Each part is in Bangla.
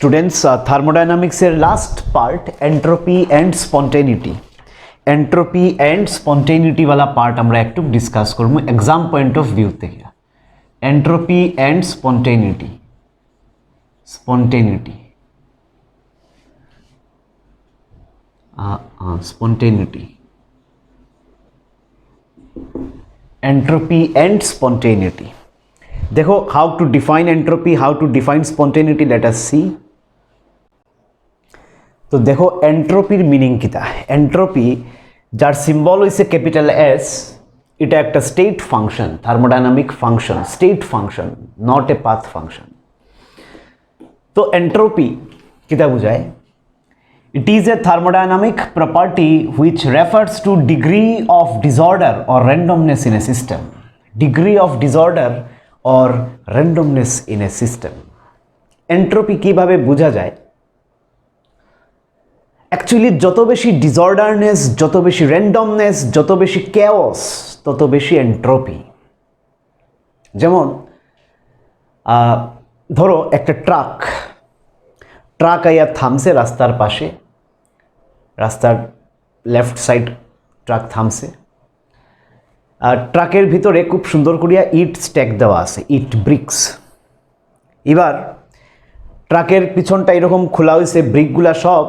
স্টুডেন্টস থার্মোডাইনামিক্সের last part entropy and spontaneity वाला पार्ट আমরা একটু ডিসকাস করব एग्जाम पॉइंट ऑफ व्यू থেকে entropy and spontaneity entropy and spontaneity देखो how to define entropy how to define spontaneity let us see तो देखो एंट्रोपिर मीनिंग किता एंट्रोपी जार सिम्बल হইছে कैपिटल एस এটা একটা state function thermodynamic function state function not a path function তো এন্ট্রপি কিতা বুঝায় it is a thermodynamic property which refers to degree of disorder or randomness in a system degree of disorder or randomness in a system entropy কিভাবে বোঝা যায় অ্যাকচুয়ালি যত বেশি ডিসঅর্ডারনেস যত বেশি র্যান্ডমনেস যত বেশি ক্যাওস তত বেশি এন্ট্রপি যেমন ধরো একটা ট্রাক আইয়া থামছে রাস্তার পাশে রাস্তার লেফট সাইড ট্রাক থামছে আর ট্রাকের ভিতরে খুব সুন্দর করিয়া ইট স্ট্যাক দেওয়া আছে ইট ব্রিক্স এবার ট্রাকের পিছনটা এরকম খোলা হয়েছে ব্রিকগুলা সব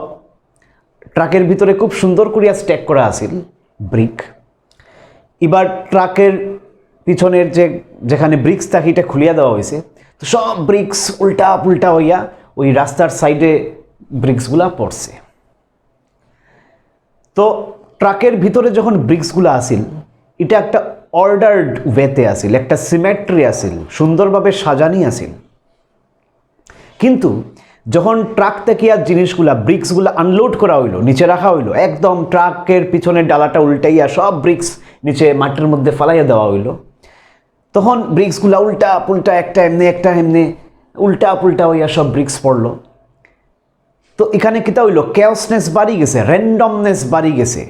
ট্রাকের ভিতরে খুব সুন্দর করিয়া স্ট্যাক করা আছিল ব্রিক এবার ট্রাকের পিছনের যেখানে ব্রিক্স থাকে এটা খুলিয়া দেওয়া হয়েছে তো সব ব্রিক্স উল্টা পুল্টা হইয়া ওই রাস্তার সাইডে ব্রিক্সগুলা পড়ছে তো ট্রাকের ভিতরে যখন ব্রিক্সগুলা আসিল এটা একটা অর্ডার্ড ওয়েতে আসিল একটা সিমেট্রি আসিল সুন্দরভাবে সাজানি আসিল কিন্তু যখন ট্রাক থেকে আর জিনিসগুলা ব্রিক্সগুলা আনলোড করা হইলো নিচে রাখা হইলো একদম ট্রাকের পিছনের ডালাটা উল্টাইয়া সব ব্রিক্স নিচে মাটির মধ্যে ফালাইয়া দেওয়া হইলো তখন ব্রিক্সগুলা উল্টা পুল্টা একটা এমনি উল্টা পুল্টা হইয়া সব ব্রিক্স পড়লো তো এখানে কিতা হইলো ক্যাওসনেস বাড়ি গেছে র্যান্ডমনেস বাড়ি গেছে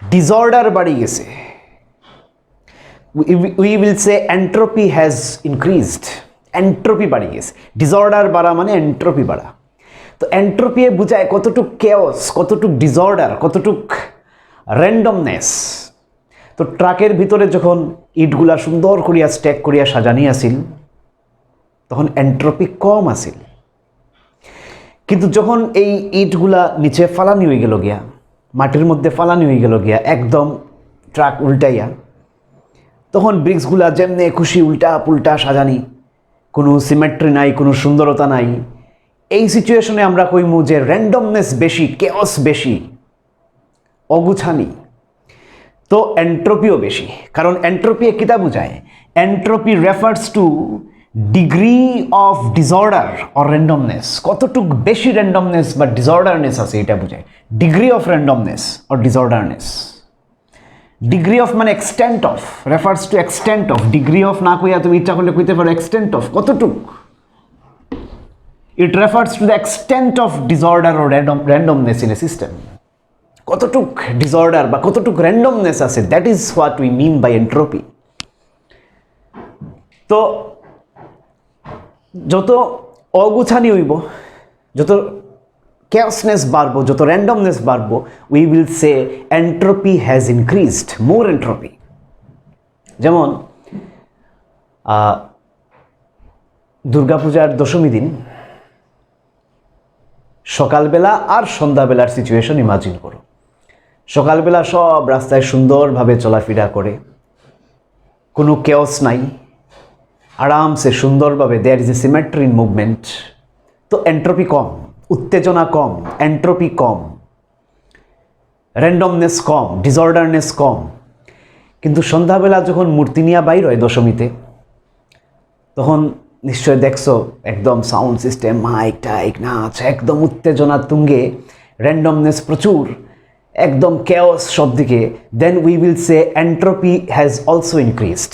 ডিসঅর্ডার বাড়ি গেছে we will say entropy has increased entropy বাড়ি গেছে ডিসঅর্ডার বাড়া মানে এন্ট্রপি বাড়া তো এন্ট্রপি বুঝায় কতটুক কেওস কতটুক ডিসঅর্ডার কতটুক র্যান্ডমনেস তো ট্রাকের ভিতরে যখন ইটগুলা সুন্দর করিয়া স্ট্যাক করিয়া সাজানি আসিল তখন এন্ট্রপি কম আসিল কিন্তু যখন এই ইটগুলা নিচে ফালানি হয়ে গেল গিয়া মাটির মধ্যে ফালানি হয়ে গেল গিয়া একদম ট্রাক উল্টাইয়া তখন ব্রিক্সগুলা যেমনে খুশি উল্টা পুল্টা সাজানি কোনো সিমেট্রি নাই কোনো সুন্দরতা নাই এই সিচুয়েশনে আমরা কইমু যে র্যান্ডমনেস বেশি কেওস বেশি অগুছানি তো এন্ট্রপিও বেশি কারণ এন্ট্রপি কিতা বুঝায় entropy refers to degree of disorder or randomness কতটুক বেশি র্যান্ডমনেস বা ডিসঅর্ডারনেস আছে এটা বুঝায় degree of randomness or disorderness degree of মানে extent of refers to extent of degree of না কইয়া তুমি ইচ্ছা করলে কইতে পারো এক্সটেন্ট অফ কতটুক it refers to the extent of disorder ও র্যান্ডমনেস ইন এ সিস্টেম কতটুক ডিসঅর্ডার বা কতটুক র্যান্ডমনেস আছে that is what we mean by entropy তো যত অগুছানি হইব যত chaosness বাড়বো যত randomness বাড়বো we will say entropy has increased more entropy যেমন দুর্গাপূজার দশমী দিন সকালবেলা আর সন্ধ্যাবেলার সিচুয়েশন ইমাজিন করো সকালবেলা সব রাস্তায় সুন্দরভাবে চলাফেরা করে কোনো chaos নাই আরামসে সুন্দরভাবে there is a symmetry in movement তো এন্ট্রপি কম উত্তেজনা কম এন্ট্রপি কম র্যান্ডমনেস কম ডিসঅর্ডারনেস কম কিন্তু সন্ধ্যাবেলা যখন মূর্তি নিয়ে বাইর হয় দশমীতে তখন নিশ্চয় দেখছো একদম সাউন্ড সিস্টেম মাইক টাইক নাচ একদম উত্তেজনা তুঙ্গে র্যান্ডমনেস প্রচুর একদম কেওস সব দিকে then we will say entropy has also increased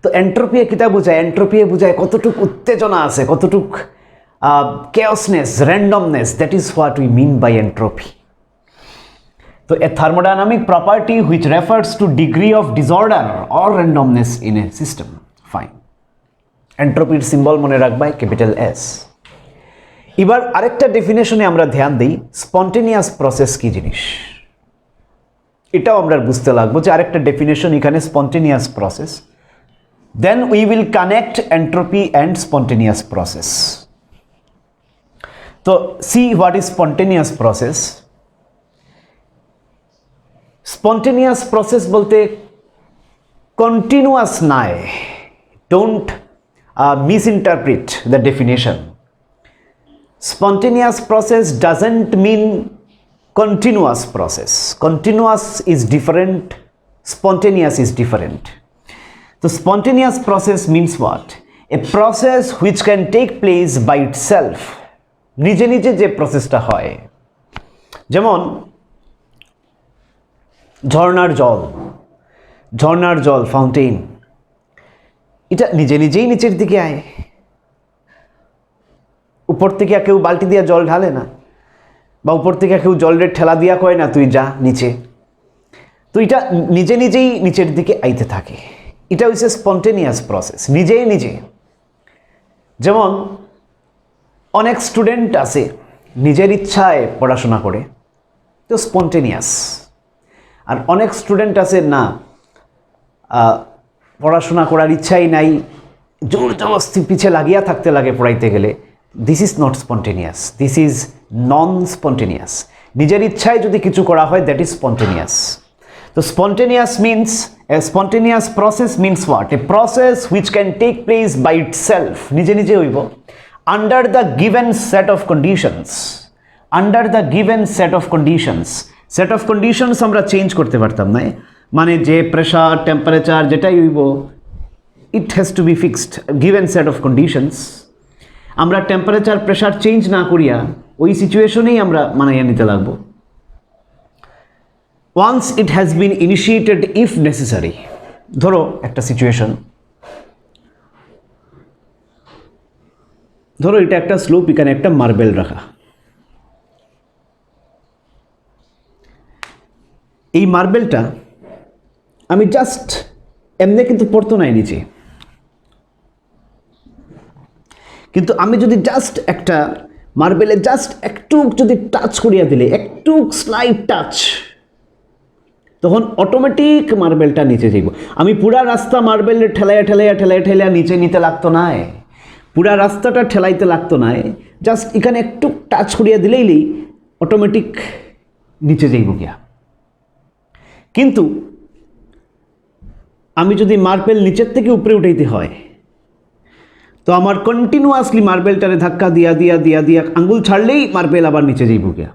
তো এন্ট্রপি কিতা বুঝায় এন্ট্রপি বুঝায় কতটুক উত্তেজনা আছে কতটুক chaosness randomness that is what we mean by entropy so a thermodynamic property which refers to degree of disorder or randomness in a system fine entropy symbol mone rakhbai capital S এবার আরেকটা ডেফিনেশনে আমরা ধ্যান দিই, স্পন্টেনিয়াস প্রসেস কি জিনিস, এটাও আমরা বুঝতে লাগবো যে আরেকটা ডেফিনেশন এখানে spontaneous process. Then we will connect entropy and spontaneous process. তো see what is spontaneous process. Spontaneous process বলতে কন্টিনিউয়াস নয়, don't misinterpret the definition. Spontaneous process doesn't mean continuous process. Continuous is different, spontaneous is different. The spontaneous process means what? A process which can take place by itself. নিজে নিজে যে প্রসেসটা হয়, যেমন ঝর্ণার জল ফাউন্টেন, এটা নিজে নিজেই নিচের দিকে আয়, উপর থেকে কেউ বালতি দিয়ে জল ঢালে না, বা উপর থেকে কেউ জলের ঠেলা দিয়া কয় না তুই যা নিচে, তো এটা নিজে নিজেই নিচের দিকে আইতে থাকে। এটা হচ্ছে স্পন্টেনিয়াস প্রসেস, নিজেই নিজে। যেমন অনেক স্টুডেন্ট আছে নিজের ইচ্ছায় পড়াশোনা করে, তো স্পন্টেনিয়াস। আর অনেক স্টুডেন্ট আছে না, পড়াশোনা করার ইচ্ছাই নাই, জোর জবরদস্তি পিছে লাগিয়া থাকতে লাগে পড়াইতে গেলে। This is not spontaneous, this is non spontaneous. নিজের ইচ্ছায় যদি কিছু করা হয়, দ্যাট ইজ স্পন্টেনিয়াস। তো spontaneous means, a spontaneous process means what? A process which can take place by itself, নিজে নিজে হইব, under the given set of conditions. Under the given set of conditions. Set of conditions আমরা চেঞ্জ করতে পারতাম না, মানে যে প্রেশার টেম্পারেচার যেটাই হইব, it has to be fixed, given set of conditions. আমরা টেম্পারেচার প্রেশার চেঞ্জ না করিয়া ওই সিচুয়েশনেই আমরা মানাইয়া নিতে লাগবো। Once it has been initiated if necessary. ধরো একটা সিচুয়েশন, ধরো এটা একটা স্লোপ, এখানে একটা মার্বেল রাখা, এই মার্বেলটা আমি জাস্ট এমনি কিন্তু পড়তো নাই নিচে, কিন্তু আমি যদি জাস্ট একটা মার্বেলে জাস্ট একটু যদি টাচ করিয়া দিলে, একটু স্লাইড টাচ, তখন অটোমেটিক মার্বেলটা নিচে যাইব। আমি পুরা রাস্তা মার্বেলের ঠেলাইয়া নিচে নিতে লাগতো না, পুরা রাস্তাটা ঠেলাইতে লাগতো না, জাস্ট এখানে একটু টাচ করিয়া দিলেই অটোমেটিক নিচে যাইব গিয়া। কিন্তু আমি যদি মার্বেল নিচের থেকে উপরে উঠাইতে হয়, তো আমার কন্টিনিউয়াসলি মার্বেলটারে ধাক্কা দিয়া দিয়া দিয়া দিয়া আঙ্গুল ছাড়লেই মার্বেল আবার নিচে যাইব গিয়া।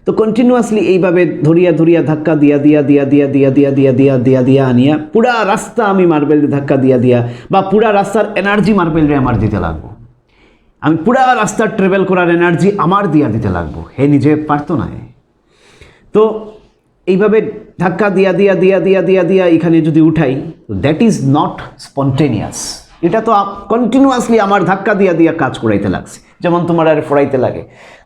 তো কন্টিনিউয়াসলি এইভাবে ধরিয়া ধরিয়া ধাক্কা দিয়া দিয়া দিয়া দিয়া দিয়া দিয়া দিয়া দিয়া দিয়া দিয়া আনিয়া পুরা রাস্তা আমি মার্বেল ধাক্কা দিয়া দিয়া, বা পুরা রাস্তার এনার্জি মার্বেলরে আমার দিতে লাগবো, আমি পুরা রাস্তা ট্রাভেল করার এনার্জি আমার দিয়া দিতে লাগবো, হে নিজে পারতো না। তো এইভাবে ধাক্কা দিয়া দিয়া দিয়া দিয়া দিয়া দিয়া এখানে যদি উঠাই, দ্যাট ইজ নট স্পন্টেনিয়াস। এটা তো কন্টিনিউয়াসলি আমার ধাক্কা দিয়া দিয়া কাজ করাইতে লাগছে, যেমন তোমার আর পড়াইতে লাগে,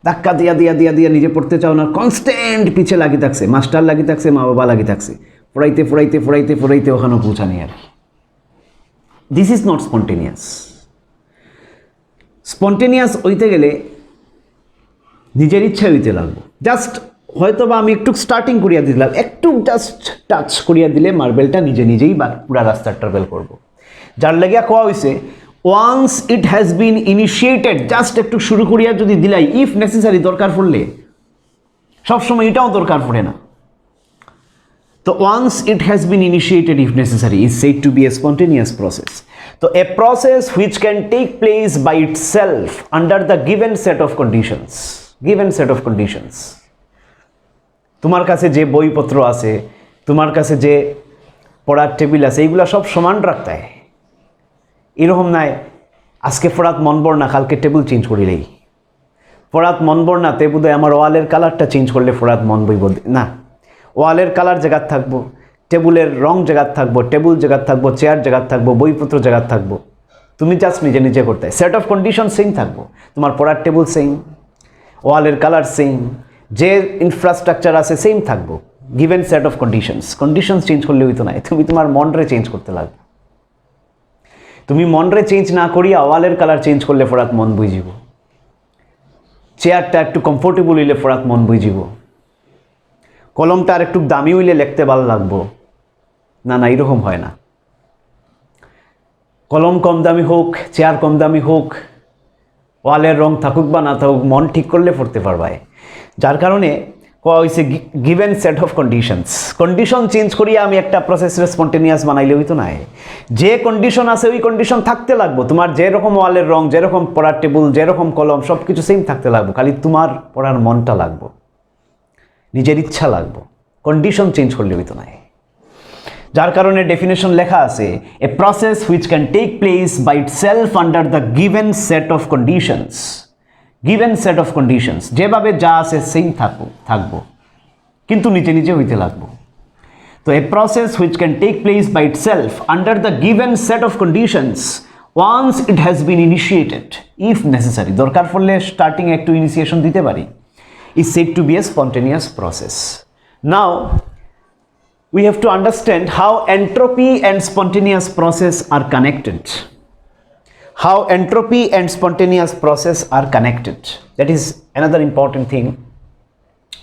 ধাক্কা দিয়া দিয়া দিয়া দিয়া নিজে পড়তে চাও না, কনস্ট্যান্ট পিছে লাগি থাকছে, মাস্টার লাগি থাকছে, মা বাবা লাগি থাকছে, পড়াইতে পড়াইতে পড়াইতে পড়াইতে ওখানে পৌঁছানি আর। This is not spontaneous. Spontaneous হইতে গেলে নিজের ইচ্ছা হইতে লাগবে, জাস্ট হয়তো বা আমি একটু স্টার্টিং করিয়া দিলাম, একটু জাস্ট টাচ করিয়া দিলে মার্বেলটা নিজে নিজেই বা পুরা রাস্তা ট্রাভেল করব। যার লাগিয়া কোয়া হয়েছে once it has been initiated, just একটু শুরু করিয়া যদি দিলাই, ইফ নেসেসারি দরকার পড়লে, সবসময় এটাও দরকার পড়ে না। তো once it has been initiated if necessary is said to be a spontaneous process. তো a process which can take place by itself under the given set of conditions. Given set of conditions, তোমার কাছে যে বইপত্র আছে, তোমার কাছে যে পড়ার টেবিল আছে, এইগুলা সব সমান রাখতে হয়। এরকম নাই আজকে পড়াত মন বর না, কালকে টেবিল চেঞ্জ করিলেই, পড়াত মন বর না তে বোধহয় আমার ওয়ালের কালারটা চেঞ্জ করলে পড়াত মন বইব না। ওয়ালের কালার জায়গার থাকবো, টেবিলের রং জায়গার থাকবো, টেবিল জায়গার থাকবো, চেয়ার জায়গার থাকবো, বইপত্র জায়গার থাকবো। তুমি জাস্ট নিজে নিজে করতে, সেট অফ কন্ডিশন সেম থাকবো, তোমার পড়ার টেবিল সেম, ওয়ালের কালার সেম, যে ইনফ্রাস্ট্রাকচার আছে সেম থাকবো, given set of conditions. Conditions change করলে হইতো না, তুমি তোমার মনরে চেঞ্জ করতে লাগবে। তুমি মনরে চেঞ্জ না করিয়া ওয়ালের কালার চেঞ্জ করলে পড়াত মন বুঝিব। চেয়ারটা একটু কমফোর্টেবল হইলে পড়াত মন বুঝিব, কলমটা আর একটু দামি হইলে লিখতে ভালো লাগবো, না না এরকম হয় না। কলম কম দামি হোক, চেয়ার কম দামি হোক, ওয়ালের রং থাকুক বা না থাকুক, মন ঠিক করলে পড়তে পারবায়। যার কারণে কোয়া হয়েছে given set of conditions, condition change করিয়া আমি একটা প্রসেস স্পন্টেনিয়াস বানাইলে হইতো না। যে কন্ডিশন আছে ওই কন্ডিশন থাকতে লাগবো। তোমার যেরকম ওয়ালের রং, যেরকম পড়ার টেবিল, যেরকম কলম, সব কিছু সেম থাকতে লাগবো, খালি তোমার পড়ার মনটা লাগবো, নিজের ইচ্ছা লাগবো, কন্ডিশন চেঞ্জ করলে হইতো না। যার কারণে ডেফিনেশন লেখা আছে, a process which can take place by itself under the given set of conditions. Given set of conditions, যেভাবে যা আছে সেম থাকবো কিন্তু নিচে নিচে হইতে লাগবো। তো a process which can take place by itself under the given set of conditions once it has been initiated if necessary, দরকার পড়লে স্টার্টিং একটু ইনিশিয়েশন দিতে পারি, is said to be a spontaneous process. Now, we have to understand how entropy and spontaneous process are connected. How entropy and spontaneous process are connected. That is another important thing.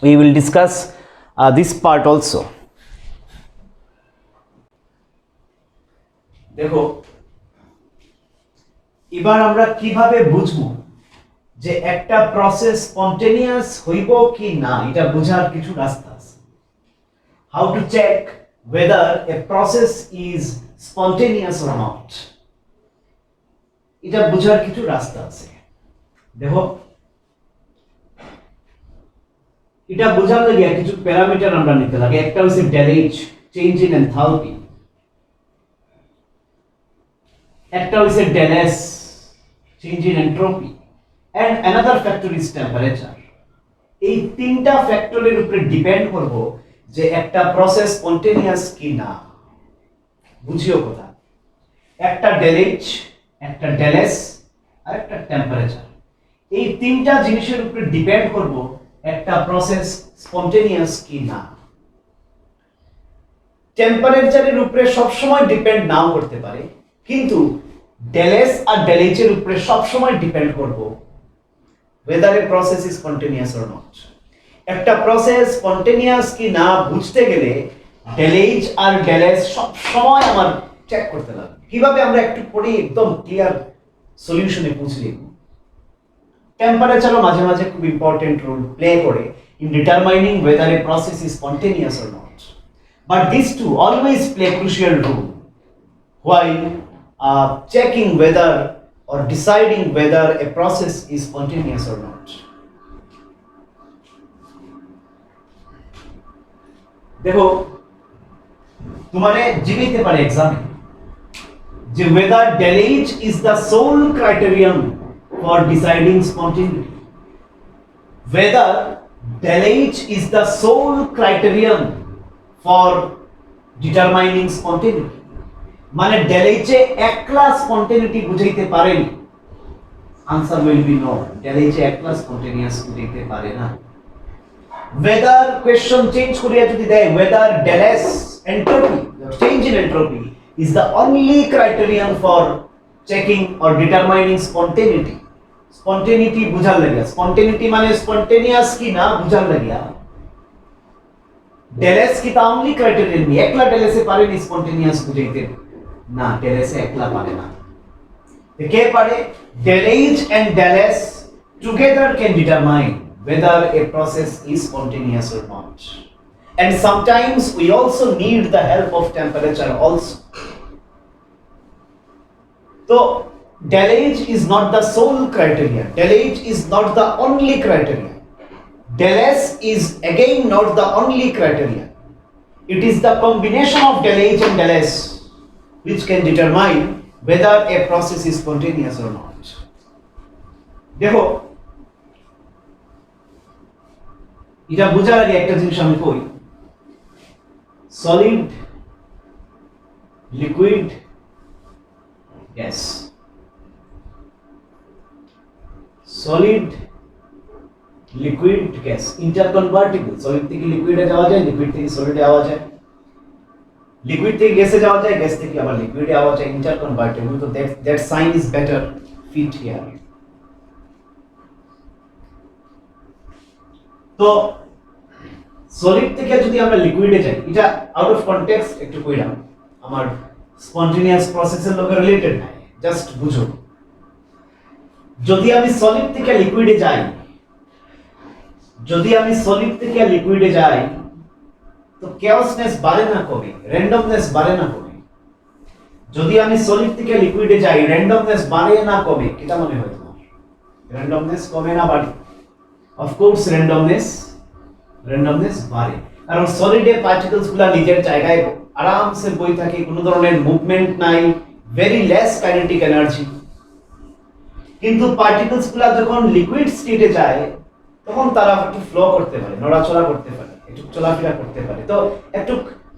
We will discuss this part also. দেখো, এবার আমরা কিভাবে বুঝবো যে একটা প্রসেস স্পন্টেনিয়াস হইব কি না, এটা বোঝার কিছু রাস্তা আছে। How to check whether a process is spontaneous or not, এটা বোঝার কিছু রাস্তা আছে। দেখো, এটা বোঝার লাগে কিছু প্যারামিটার আমরা নিতে লাগে। একটা হচ্ছে del H, change in enthalpy, একটা হচ্ছে del S, change in entropy, and another factor is temperature. এই তিনটা ফ্যাক্টরের উপরে ডিপেন্ড করব যে একটা প্রসেস স্পন্টেনিয়াস কি না। বুঝিও কথা, একটা del H, একটা del S আর একটা টেম্পারেচার। এই তিনটা জিনিসের উপরে ডিপেন্ড করব একটা প্রসেস স্পন্টেনিয়াস কি না। টেম্পারেচারের উপরে সবসময় ডিপেন্ড নাও করতে পারে, কিন্তু del S আর del H এর উপরে সবসময় ডিপেন্ড করব whether a process is spontaneous or not. একটা প্রসেস স্পন্টেনিয়াস কি না বুঝতে গেলে del H আর del S সব সময় আমার চেক করতে লাগবে। কিভাবে আমরা একটু পড়ি একদম ক্লিয়ার সলিউশনে পৌঁছে যাব। টেম্পারেচারও মাঝে মাঝে খুব ইম্পর্টেন্ট রোল প্লে করে in determining whether a process is spontaneous or not. But these two always play a crucial role while checking whether or deciding whether a process is spontaneous or not. দেখো, তোমারে জিজ্ঞাসা পারে এক্সামে যে whether del H is the sole criterion for deciding spontaneity. Whether del H is the sole criterion for determining spontaneity. মানে del H এ একলা স্পন্টেনিটি বুঝাইতে পারেনি। Answer will be no, del H এ একলা স্পন্টেনিয়াস বুঝাইতে পারে না। whether question চেঞ্জ করিয়া যদি দেয় whether del S entropy, the change in entropy is the only criterion for checking or determining spontaneity. Spontaneity বুঝার লাগিয়া, spontaneity মানে spontaneous কি না বুঝার লাগিয়া del S কি তা only criterion নি, একলা del S এ পারেনি spontaneous বুঝাইতে না, del S এ একলা পারে না। কে পারে? del H and del S together can determine whether a process is spontaneous or not. And sometimes we also need the help of temperature also. So del H is not the sole criterion, del H is not the only criterion, del S is again not the only criterion. It is the combination of del H and del S which can determine whether a process is spontaneous or not. দেখো, এটা বোঝার আগে একটা জিনিস আমি কই, solid, liquid, gas. Solid, liquid, gas interconvertible. Solid থেকে লিকুইডে যাওয়া যায়, লিকুইড থেকে সলিডে যাওয়া যায়, লিকুইড থেকে গ্যাসে যাওয়া যায়, গ্যাস থেকে আবার লিকুইডে যাওয়া যায়, ইন্টারকনভার্টিবল। তো that sign is better fit here. তো সলিড থেকে যদি আমরা লিকুইডে যাই, এটা আউট অফ কনটেক্সট একটু কইলাম, আমার স্পন্টেনিয়াস প্রসেসের লগে রিলেটেড নাই, জাস্ট বুঝো। যদি আমি সলিড থেকে লিকুইডে যাই, তো কেওসনেস বাড়ে না কমে, র্যান্ডমনেস বাড়ে না কমে? যদি আমি সলিড থেকে লিকুইডে যাই, র্যান্ডমনেস বাড়ে না কমে? এটা মনে হয় তোমার? র্যান্ডমনেস কমে না বাড়ে? অফকোর্স র্যান্ডমনেস বাড়ে, কারণ সলিডে পার্টিকেলস গুলা নিজের জায়গায় আরামসে বই থাকে, কোনো ধরনের মুভমেন্ট নাই, ভেরি লেস কাইনেটিক এনার্জি। কিন্তু পার্টিকেলস গুলা যখন লিকুইড স্টেটে যায়, তখন তারা একটু ফ্লো করতে পারে, নড়াচড়া করতে পারে, একটু চলাফেরা করতে পারে। তো একটু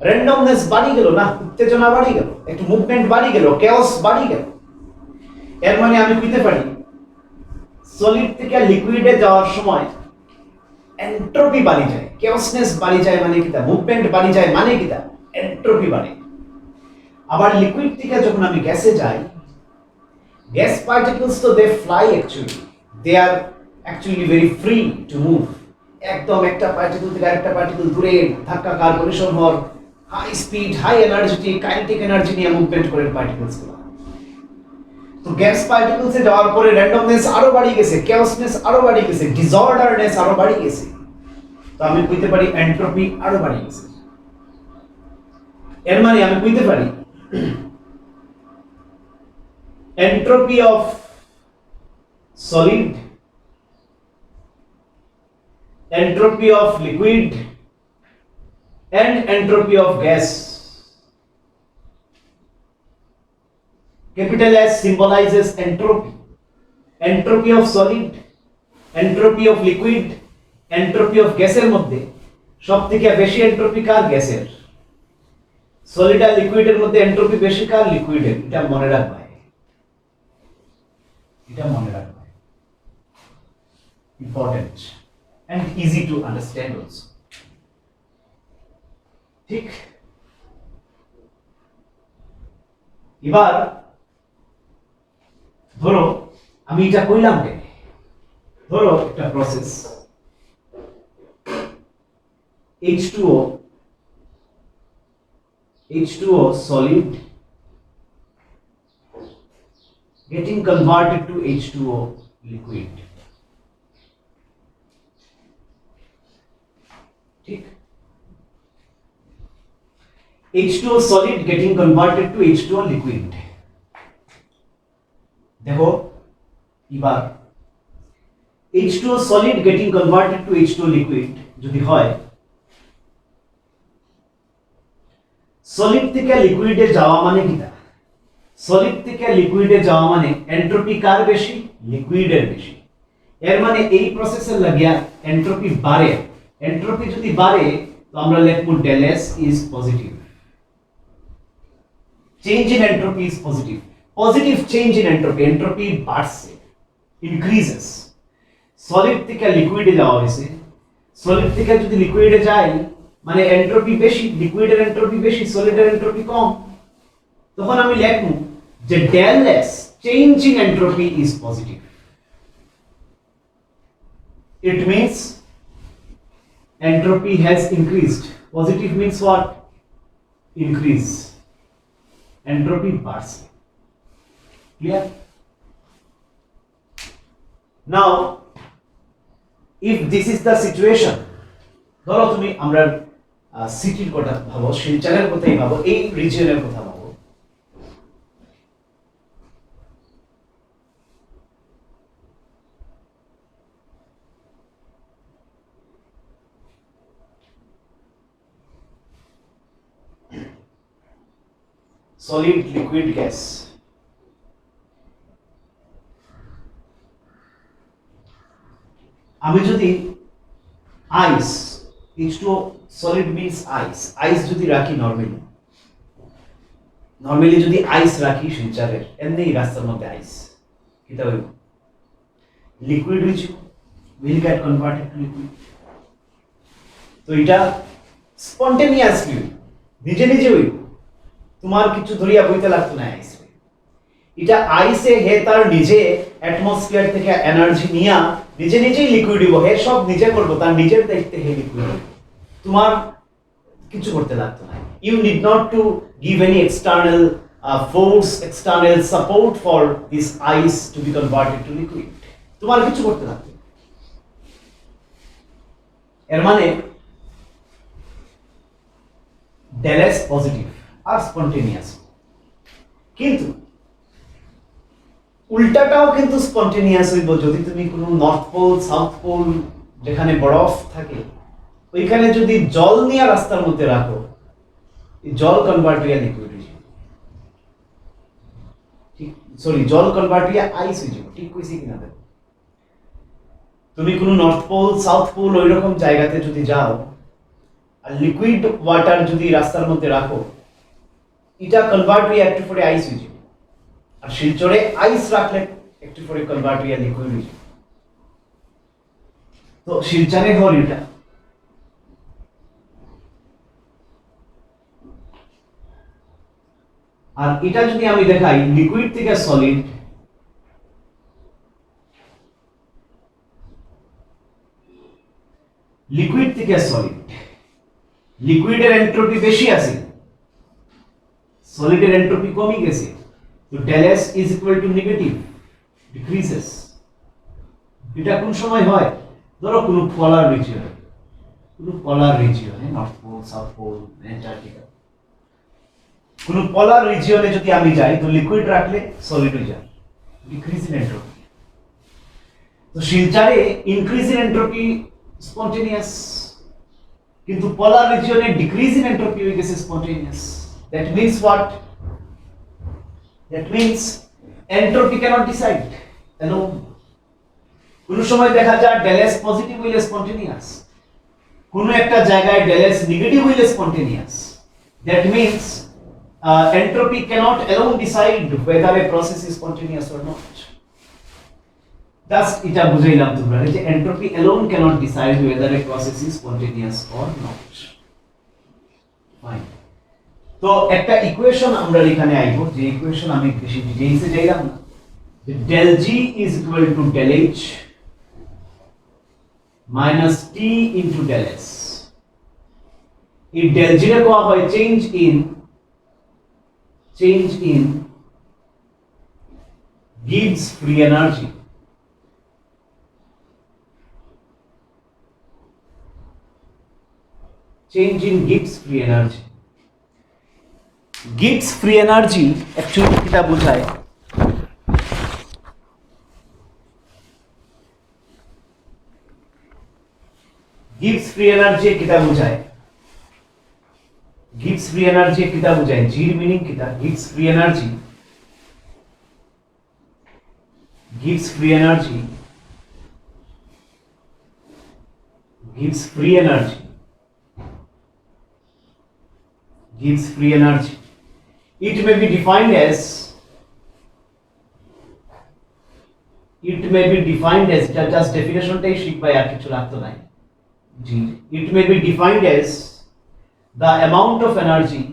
র্যান্ডমনেস বাড়ি গেল না, উত্তেজনা বাড়ি গেল, একটু মুভমেন্ট বাড়ি গেল, কেওস বাড়ি গেল। এর মানে আমি কইতে পারি সলিড থেকে লিকুইডে যাওয়ার সময় এন্ট্রপি বাড়ি যায়, কেওসনেস বাড়ি যায়, মানে কিটা? মুভমেন্ট বাড়ি যায়, মানে কিটা? এন্ট্রপি বাড়ে। আবার লিকুইড থেকে যখন আমি গ্যাসে যাই, গ্যাস পার্টিকেলস তো they fly actually, they are actually very free to move. একদম একটা পার্টিকেল থেকে আরেকটা পার্টিকেল দূরে ধাক্কাকার কলিশন হওয়ার high speed, high energetic, kinetic energy নিয়ে মুভমেন্ট করে পার্টিকেলস গুলো। তো গ্যাস পার্টিকেলসে যাওয়ার পরে র্যান্ডমনেস আরো বাড়ি গেছে, কেওসনেস আরো বাড়ি গেছে, ডিসঅর্ডারনেস আরো বাড়ি গেছে। তো আমি কইতে পারি এন্ট্রপি আরো বাড়ি গেছে। এর মানে আমি কইতে পারি entropy of solid, entropy of liquid and entropy of gas, capital S symbolizes entropy. Entropy of solid, entropy of liquid, entropy of gas এর মধ্যে সবথেকে বেশি এন্ট্রপি কার? গ্যাসের। সলিড আর লিকুইডের মধ্যে এন্ট্রপি বেশি কার? লিকুইডের। এটা মনে রাখবা, এটা মনে রাখবা, important and easy to understand also. ঠিক? এবার ধরো আমি এটা কইলাম কেন? ধরো একটা process H2O solid getting converted to H2O liquid. ঠিক? H2O solid getting converted to H2O liquid. দেখো এবার H2O solid getting converted to H2O liquid যদি হয়, সলিড থেকে লিকুইডে যাওয়া মানে কিটা? সলিড থেকে লিকুইডে যাওয়া মানে এন্ট্রপি কার বেশি? লিকুইডের বেশি। এর মানে এই প্রসেসের লাগিয়া এন্ট্রপি বাড়ে। এন্ট্রপি যদি বাড়ে তো আমরা লিখব del S is positive. Change in entropy is positive. Positive change in entropy, entropy বাড়ছে, increases. সলিড থেকে লিকুইডে যাওয়া হয়েছে, সলিড থেকে যদি লিকুইডে যাই মানে এন্ট্রপি বেশি, লিকুইডের এন্ট্রপি বেশি, সলিডের এন্ট্রপি কম। তখন আমি লিখব যে del S change in entropy is positive. It means entropy has increased. Positive means what? Increase. Entropy বাড়ছে। Clear? Now if this is the situation, ধরো তুমি আমরা সিটির কথা ভাবো, শিলচরের কথাই ভাবো, এই রিজিয়নের কথা ভাবো। Solid, liquid, gas. আমি যদি আইস, H2O solid means আইস যদি রাখি নরমালি যদি আইস রাখি শিলচরের, এমনি রাস্তার মধ্যে আইস, কিটা হইব? লিকুইড হইছে, will get converted to liquid. তো এটা স্পন্টেনিয়াসলি নিজে নিজে হইব, তোমার কিছু ধরিয়া বইতে লাগতো না আইস। এটা আইসে হে তার নিজে অ্যাটমসফিয়ার থেকে এনার্জি নিয়া নিজে নিজেই লিকুইড দিব, হে সব নিজে করবো, তার নিজের দায়িত্বে হে লিকুইড, তোমার কিছু করতে লাগতো না। You need not to give any external force, external support for this ice to be converted to liquid, তোমার কিছু করতে লাগতো। এর মানে ডেল পজিটিভ আর স্পন্টেনিয়াস, কিন্তু উল্টাটাও কিন্তু স্পন্টেনিয়াস হইব যদি তুমি কোনো নর্থ পোল, সাউথ পোল যেখানে বরফ থাকে ওইখানে যদি জল নিয়ে রাস্তার মধ্যে রাখো, জল কনভার্ট হইয়া লিকুইড হয়ে যাবে, ঠিক সরি জল কনভার্ট হইয়া আইস হয়ে যাবে, ঠিক কইছি কিনা দেখো। তুমি কোনো নর্থ পোল, সাউথ পোল ওই রকম জায়গাতে যদি যাও আর লিকুইড ওয়াটার যদি রাস্তার মধ্যে রাখো, এটা কনভার্ট হইয়া একটু পরে আইস হয়ে যাবে, আর শিলচরে আইস রাখলে একটু পরে কনভার্ট হইয়া লিকুইড হয়ে যাবে। তো শিলচরে হল এটা। আর এটা যদি আমি দেখাই লিকুইড থেকে সলিড, লিকুইড থেকে সলিড, লিকুইডের এন্ট্রপি বেশি আছে, সলিডের এন্ট্রপি কমই গেছে, তো del S is equal to negative, decreases। এটা কোন সময় হয়? ধরো কোন polar region, north pole, south pole, Antarctica, কোন পোলার রিজিয়নে যদি আমি যাই তো লিকুইড রাখলে সলিড হয়ে যায়, ডিক্রিজ ইন এন্ট্রপি। তো শিলচরে ইনক্রিজ ইন এন্ট্রপি স্পন্টেনিয়াস, কিন্তু পোলার রিজিয়নে ডিক্রিজ ইন এন্ট্রপি হয়ে গেছে spontaneous. That means what? That means entropy cannot decide alone. কোন সময় দেখা যায় del S পজিটিভ হইলে স্পন্টেনিয়াস, কোন একটা জায়গায় del S নেগেটিভ হইলে spontaneous. That means entropy cannot alone decide whether a process is spontaneous or not. Just এটা বুঝাইলাম তোমরা যে entropy alone cannot decide whether a process is spontaneous or not. Fine. তো একটা ইকুয়েশন আমরা এখানে আইব, যে ইকুয়েশন আমি বেশি ডিটেইলসে যাইলাম না, যে del G is equal to del H minus T into del S। এই del G রে কোয়া হয় change in Gibbs free energy। Change in Gibbs free energy। Gibbs free energy actually কিটা বোঝায়? Gibbs free energy কিটা বোঝায়? Gibbs free energy কিটা বোঝায়? G এর মিনিং কিটা? Gibbs free energy, Gibbs free energy, Gibbs free energy, Gibbs free energy, it may be defined as just definition টাই শিখবাই, আর কিছু লাগতো নাই। It may be defined as the amount of energy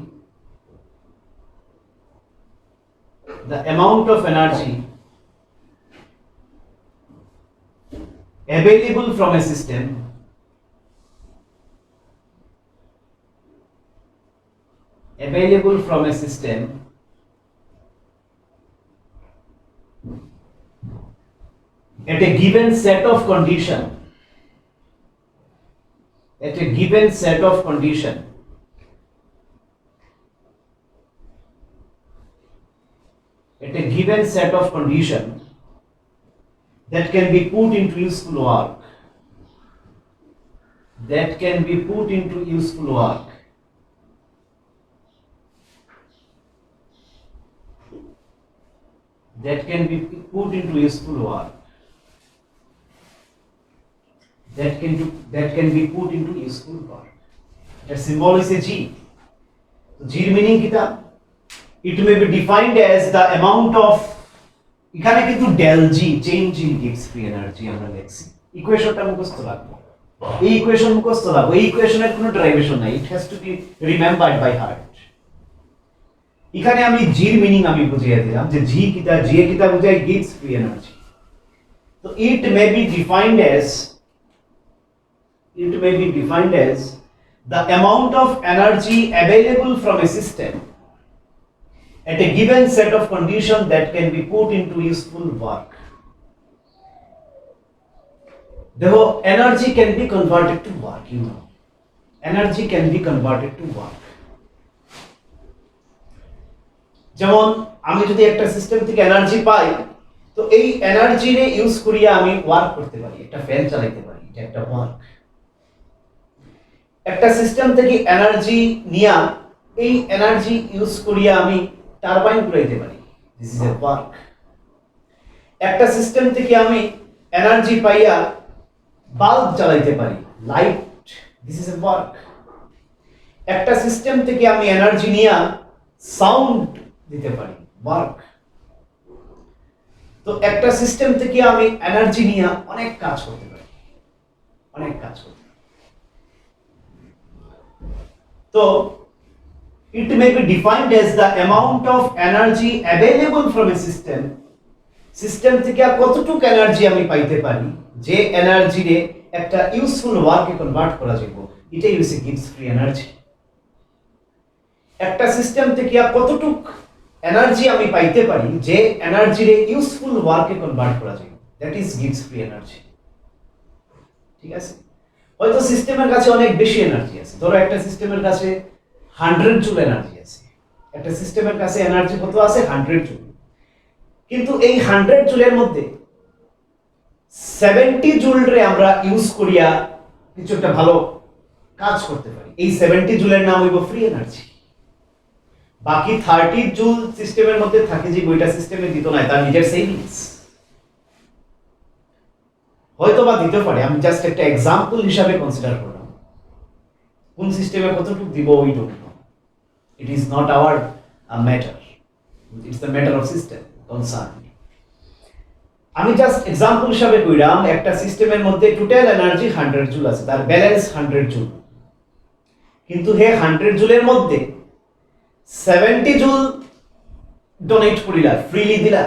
available from a system at a given set of condition, that can be put into useful work, that can be put into useful work, that can be put into useful work, that can be put into useful work. That symbol is a G. So G meaning kita, it may be defined as the amount of, এখানে কিন্তু del G change in Gibbs free energy আমরা লিখছি, ইকুয়েশনটা মুখস্থ রাখবো, এই ইকুয়েশন মুখস্থ রাখবো, এই ইকুয়েশনের কোনো ডেরিভেশন নাই, it has to be remembered by heart. এখানে আমি জির মিনিং আমি বুঝিয়ে দিলাম যে জি এ কিতা বুঝায় গিভস ফ্রি এনার্জি। তো it may be defined as the amount of energy available from a system at a given set of conditions that can be put into useful work. देखो energy can be converted to work, you know. Energy can be converted to work. যেমন আমি যদি একটা সিস্টেম থেকে এনার্জি পাই, তো এই এনার্জি রে ইউজ করিয়া আমি ওয়ার্ক করতে পারি, একটা ফ্যান চালাতে পারি, এটা একটা ওয়ার্ক। একটা সিস্টেম থেকে এনার্জি নিয়া এই এনার্জি ইউজ করিয়া আমি টারবাইন ঘুরাইতে পারি, দিস ইজ এ ওয়ার্ক। একটা সিস্টেম থেকে আমি এনার্জি পাইয়া বাল্ব জ্বালাইতে পারি, light, this is a work. একটা সিস্টেম থেকে আমি এনার্জি নিয়া সাউন্ড দিতে পারি, ওয়ার্ক। তো একটা সিস্টেম থেকে আমি এনার্জি নিয়ে অনেক কাজ করতে পারি, অনেক কাজ করতে পারি। তো it may be defined as the amount of energy available from a system, system থেকে কতটুকু এনার্জি আমি পাইতে পারি যে এনার্জি রে একটা ইউজফুল ওয়ার্কে কনভার্ট করা যাব, এটাই হচ্ছে গিভস ফ্রি এনার্জি। একটা সিস্টেম থেকে কতটুকু এনার্জি আমি পাইতে পারি যে এনার্জি রে ইউজফুল ওয়ার্কে কনভার্ট করা যায়, that is gives free energy. ঠিক আছে, হয়তো সিস্টেমের কাছে অনেক বেশি এনার্জি আছে, ধরো একটা সিস্টেমের কাছে 100 জুল এনার্জি আছে, একটা সিস্টেমের কাছে এনার্জি কত আছে 100 জুল, কিন্তু এই 100 জুলের মধ্যে 70 জুল রে আমরা ইউজ করিয়া কিছু একটা ভালো কাজ করতে পারি, এই 70 জুলের নাম হইব ফ্রি এনার্জি। বাকি 30 জুল সিস্টেমের মধ্যে থাকে যে বইটা সিস্টেমে দিত না, তার নিজের সেভিংস হয়তো বা দিতে পারে, আমি জাস্ট একটা এক্সাম্পল হিসাবে কনসিডার করলাম। কোন সিস্টেমে কতটুকু দিব we don't know, it is not our matter, it's the matter of system concern. আমি জাস্ট এক্সাম্পল হিসাবে কইরাম একটা সিস্টেমের মধ্যে টোটাল এনার্জি 100 জুল আছে, তার ব্যালেন্স 100 জুল, কিন্তু হে 100 জুলের মধ্যে 70 জুল ডোনেট করিলা, ফ্রিলি দিলা,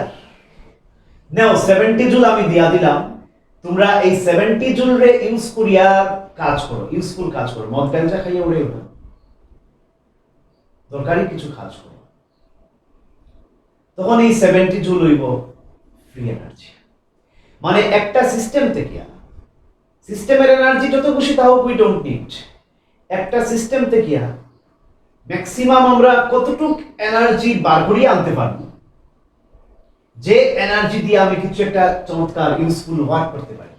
নাও 70 জুল আমি দিয়া দিলাম, তোমরা এই 70 জুল রে ইউজ করিয়া কাজ করো, ইউজফুল কাজ করো, মদ গাঁজা খাইয়া উড়ে না, দরকারি কিছু কাজ করো, তখন এই 70 জুল হইব ফ্রি এনার্জি। মানে একটা সিস্টেম থেকে, সিস্টেমের এনার্জি যত খুশি তাও উই ডোন্ট নিড, একটা সিস্টেম থেকে ম্যাক্সিমাম আমরা কতটুকু এনার্জি বার করিয়ে আনতে পারবো যে এনার্জি দিয়ে আমি কিছু একটা চমৎকার ইউজফুল ওয়ার্ক করতে পারি।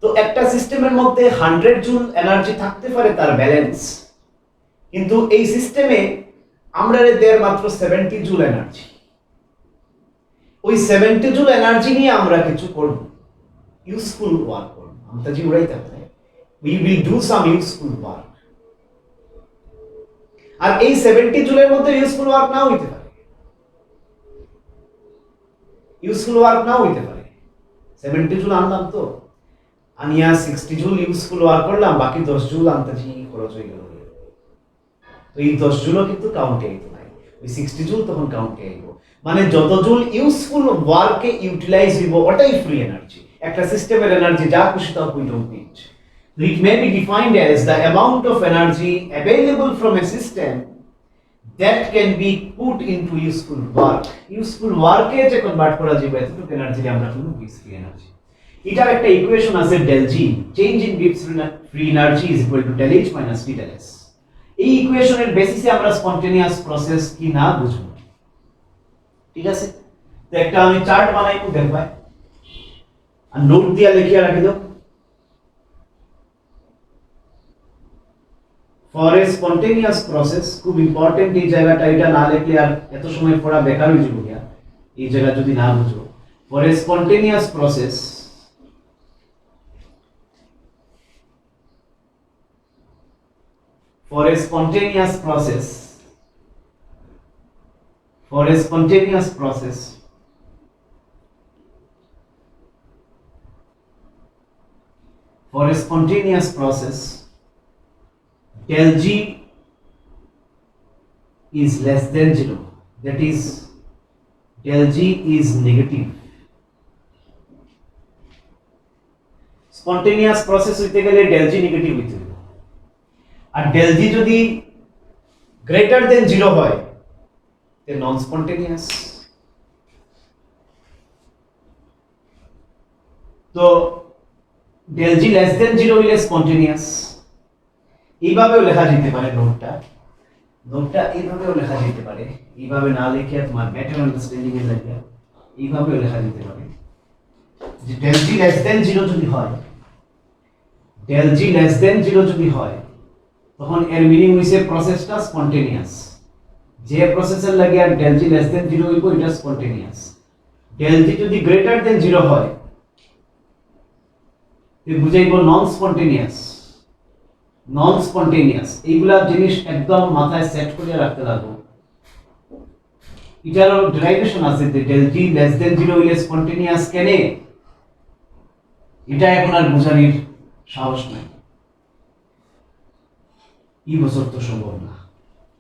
তো একটা সিস্টেমের মধ্যে 100 জুল এনার্জি থাকতে পারে তার ব্যালেন্স, কিন্তু এই সিস্টেমে আমরা দেয় মাত্র 70 জুল এনার্জি, ওই 70 জুল এনার্জি নিয়ে আমরা কিছু করব, ইউজফুল ওয়ার্ক করব, আমরা জি উড়াইতে পারি, we will do some useful work. আর এই 70 জুলের মধ্যে ইউজফুল ওয়ার্ক নাও হইতে পারে, ইউজফুল ওয়ার্ক নাও হইতে পারে। 70 জুল আনলাম, তো আনিয়া 60 জুল ইউজফুল ওয়ার্ক করলাম, বাকি 10 জুল আনতেছি খরচ হয়ে গেল, তো এই 10 জুলও কিন্তু কাউন্টে আইতো না, ওই 60 জুল তখন কাউন্টে আইব। মানে যত জুল ইউজফুল ওয়ার্কে ইউটিলাইজ হইব ওটাই ফ্রি এনার্জি। একটা সিস্টেমের এনার্জি যা খুশি তা we don't need. It may be defined as the amount of energy available from a system that can be put into useful work. Useful work এ যে কনভার্ট করা যাবে এতটুকু এনার্জি আমরা বলবো গিভস ফ্রি এনার্জি। এটার একটা ইকুয়েশন আছে del G, change in gives free energy is equal two del H minus T del S। এই ইকুয়েশনের বেসিসে আমরা স্পন্টেনিয়াস প্রসেস কি না বুঝবো, ঠিক আছে? তো একটা আমি চার্ট বানাইবো, দেখবা আর নোট দিয়া লিখিয়া রাখি দাও। ফর এ স্পন্টেনিয়াস প্রসেস, খুব ইম্পর্টেন্ট এই জায়গাটা, এটা না লিখলে আর এত সময় পড়া বেকার হয়ে যাবে, এই জায়গা যদি না বুঝো। For a spontaneous process, for a spontaneous process, for a spontaneous process, for a spontaneous process, del G is less than 0, that is del G is negative. Spontaneous process হইতে গেলে del G নেগেটিভ হইতে হবে, আর del G যদি greater than 0 হয় তে নন স্পন্টেনিয়াস। তো del G less than 0 হইলে স্পন্টেনিয়াস। এইভাবেও লেখা যেতে পারে নোটটা এইভাবেও লেখা যেতে পারে, এইভাবে না লিখে তোমার বেটার আন্ডারস্ট্যান্ডিং এর লাগে এইভাবেও লেখা যেতে পারে যে del G less than 0 যদি হয়, del G less than 0 যদি হয় তখন এর মিনিং হইছে প্রসেসটা স্পন্টেনিয়াস। যে প্রসেসের লাগে আর del G less than 0 হইব এটা স্পন্টেনিয়াস। del G যদি গ্রেটার দেন 0 হয় এ বুঝাইব নন স্পন্টেনিয়াস। এইগুলা জিনিস একদম মাথায় সেট করে রাখতে লাগবে। এটারও ডেরিভেশন আছে যে del G less than 0 হইলে স্পন্টেনিয়াস কেনে, এটা এখন আর বোঝানোর সাহস নাই, এই বছর তো সম্ভব না।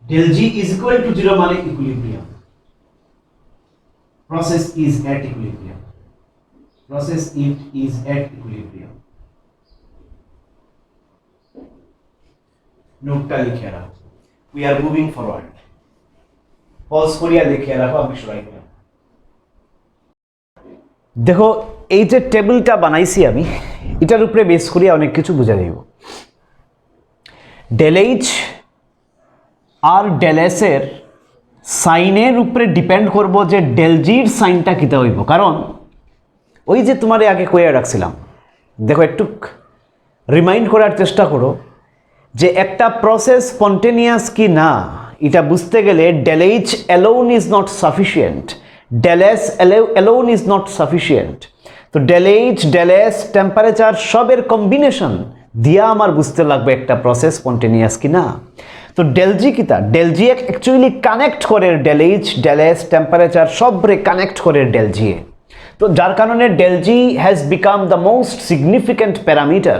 del G is equal to 0 মানে equilibrium, process is at equilibrium, নোটটা লিখে রাখো, we are moving forward, pause করিয়া লিখে রাখো, আমি সরাই দিলাম। দেখো এই যে টেবিলটা বানাইছি আমি, এটার উপরে বেস করিয়া অনেক কিছু বুঝা যাইব। del H আর del S এর সাইনের উপরে ডিপেন্ড করব যে del G এর সাইনটা কিতা হইব, কারণ ওই যে তোমারে আগে কইয়া রাখছিলাম, দেখো একটু রিমাইন্ড করার চেষ্টা করো যে একটা প্রসেস স্পন্টেনিয়াস কি না এটা বুঝতে গেলে del H alone is not sufficient, del S alone is not sufficient। তো del H del S temperature সবের কম্বিনেশন দিয়া আমার বুঝতে লাগবে একটা প্রসেস স্পন্টেনিয়াস কি না। তো del G কিতা, del G অ্যাকচুয়ালি কানেক্ট করে del H del S temperature সবরে কানেক্ট করে del G এ। তো যার কারণে del G has become the most significant parameter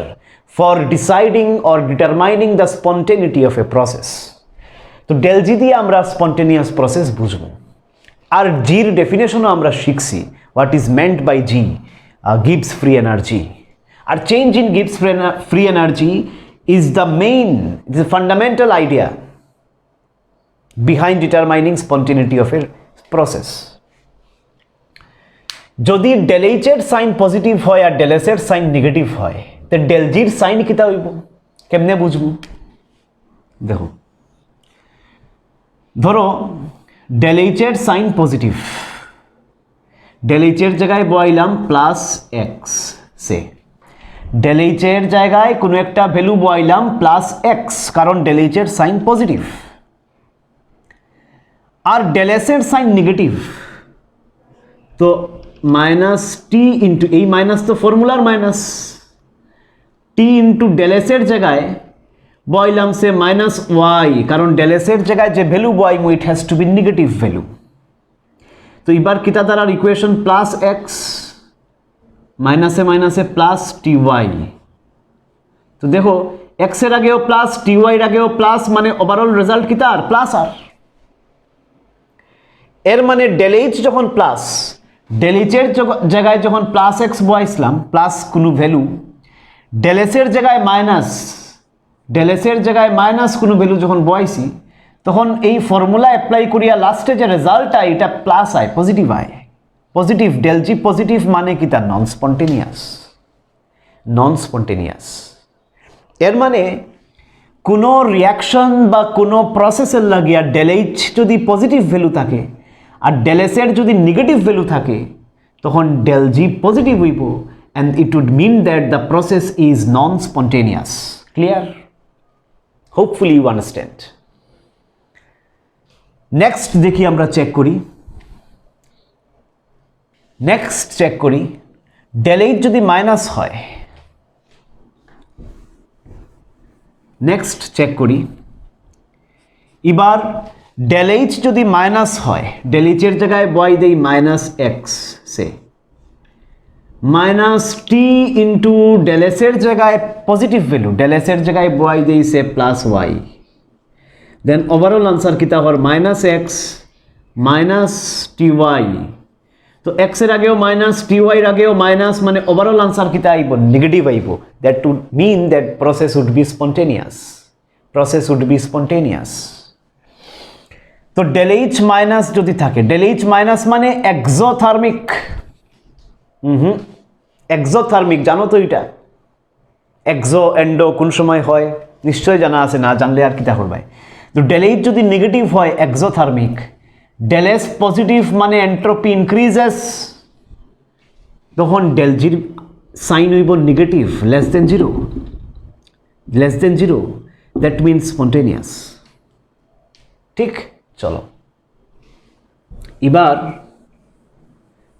for deciding or determining the spontaneity of a process। তো del G দিয়ে আমরা স্পন্টেনিয়াস প্রসেস বুঝবো। আর জির ডেফিনেশনও আমরা শিখছি, what is meant by G, Gibbs free energy. আর change in Gibbs free energy is the main, is the fundamental idea behind determining spontaneity of a process. যদি del H এর সাইন পজিটিভ হয় আর del S এর সাইন নেগেটিভ হয় তো del G এর সাইন কিতা হইব, কেমনে বুঝবো? দেখো ধরো del H এর সাইন পজিটিভ, del H এর জায়গায় বসাইলাম plus x, say del H এর জায়গায় কোনো একটা ভ্যালু বসাইলাম প্লাস এক্স, কারণ del H এর সাইন পজিটিভ। আর del S এর সাইন নেগেটিভ, তো মাইনাস টি ইন্টু, এই মাইনাস তো ফর্মুলার minus, T into del S এর জায়গায় বসাইলাম সে মাইনাস ওয়াই, কারণ del S এর জায়গায় যে ভ্যালু বসাইমু it has to be negative value. তো এবার কিতা দ্বারা ইকুয়েশন প্লাস এক্স মাইনাসে মাইনাসে প্লাস টি ওয়াই। তো দেখো এক্স এর আগেও প্লাস টি ওয়াই এর আগেও প্লাস, মানে ওভারঅল রেজাল্ট কিতা আর প্লাস। আর এর মানে del H যখন প্লাস, del H এর জায়গায় যখন প্লাস এক্স বসাইছিলাম প্লাস কোনো ভ্যালু, del S এর জায়গায় মাইনাস, del S এর জায়গায় মাইনাস কোনো ভ্যালু যখন বসাইছি তখন এই ফর্মুলা অ্যাপ্লাই করিয়া লাস্টে যে রেজাল্ট আয় এটা প্লাস আয়, পজিটিভ আয়। পজিটিভ del G পজিটিভ মানে কি তার নন স্পন্টেনিয়াস। এর মানে কোনো রিয়াকশন বা কোনো প্রসেসের লাগিয়া del H যদি পজিটিভ ভ্যালু থাকে আর del S এর যদি নেগেটিভ ভ্যালু থাকে তখন del G পজিটিভ হইব, and it would mean that the process is non-spontaneous. Clear? Hopefully you understand. Next দেখি আমরা চেক করি, del H যদি মাইনাস হয়, নেক্সট চেক করি এবার del H যদি মাইনাস হয়, del H এর জায়গায় বসাই দেই মাইনাস এক্স, সে minus T into del S এর জায়গায় পজিটিভ ভ্যালু, del S এর জায়গায় বসাই দেই সে plus Y. Then overall answer কিতা হওয়ার minus X minus T Y. তো এক্স এর আগেও মাইনাস টি ওয়াইয়ের আগেও মাইনাস, মানে ওভারঅল আনসার কিতা আইব নেগেটিভ আইব। That would mean that process would be spontaneous, process would be spontaneous. তো ডেল এইচ মাইনাস যদি থাকে, ডেল এইচ মাইনাস মানে এক্সোথার্মিক। এক্সোথার্মিক জানো তো এটা? এক্সো এন্ডো কোন সময় হয় নিশ্চয়ই জানা আছে, না জানলে আর কিতা করবাই। তো ডেল এইচ যদি নেগেটিভ হয় এক্সোথার্মিক, ডেল এস পজিটিভ মানে এন্ট্রপি ইনক্রিজেস, তখন ডেল জির সাইন হইব negative, less than zero, less than zero, that means spontaneous. ঠিক, চলো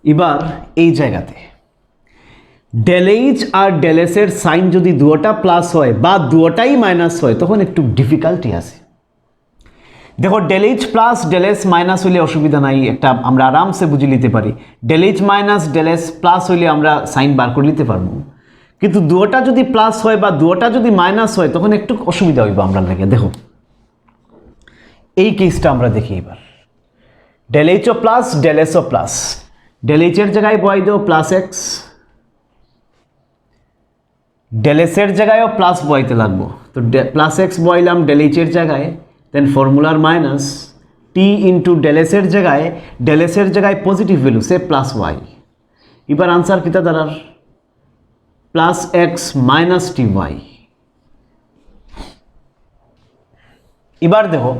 এবার এই জায়গাতে del H R del S এর সাইন যদি দুটোটা প্লাস হয় বা দুটোটাই মাইনাস হয় তখন একটু ডিফিকাল্টি আছে। দেখো del H plus del S minus হইলে অসুবিধা নাই, একটা আমরা আরামসে বুঝে নিতে পারি। Del H minus del S plus হইলে আমরা সাইন বার করে নিতে পারবো, কিন্তু দুটোটা যদি প্লাস হয় বা দুটোটা যদি মাইনাস হয় তখন একটু অসুবিধা হইব আমরা লাগে। দেখো এই কেসটা আমরা দেখি এবার। ডেল এইচ ও প্লাস ডেল এস ও প্লাস, ডেল এইচ এর জায়গায় বসাই দেও প্লাস এক্স, ডেল এস এর জায়গায়ও প্লাস বসাইতে লাগবো। তো প্লাস এক্স বসাইলাম ডেল এইচ এর জায়গায়, দেন ফর্মুলার minus T into del S এর জায়গায়, ডেল এস এর জায়গায় positive value say plus y. এবার আনসার কিতা দাঁড়ার plus x minus T y. এবার দেখো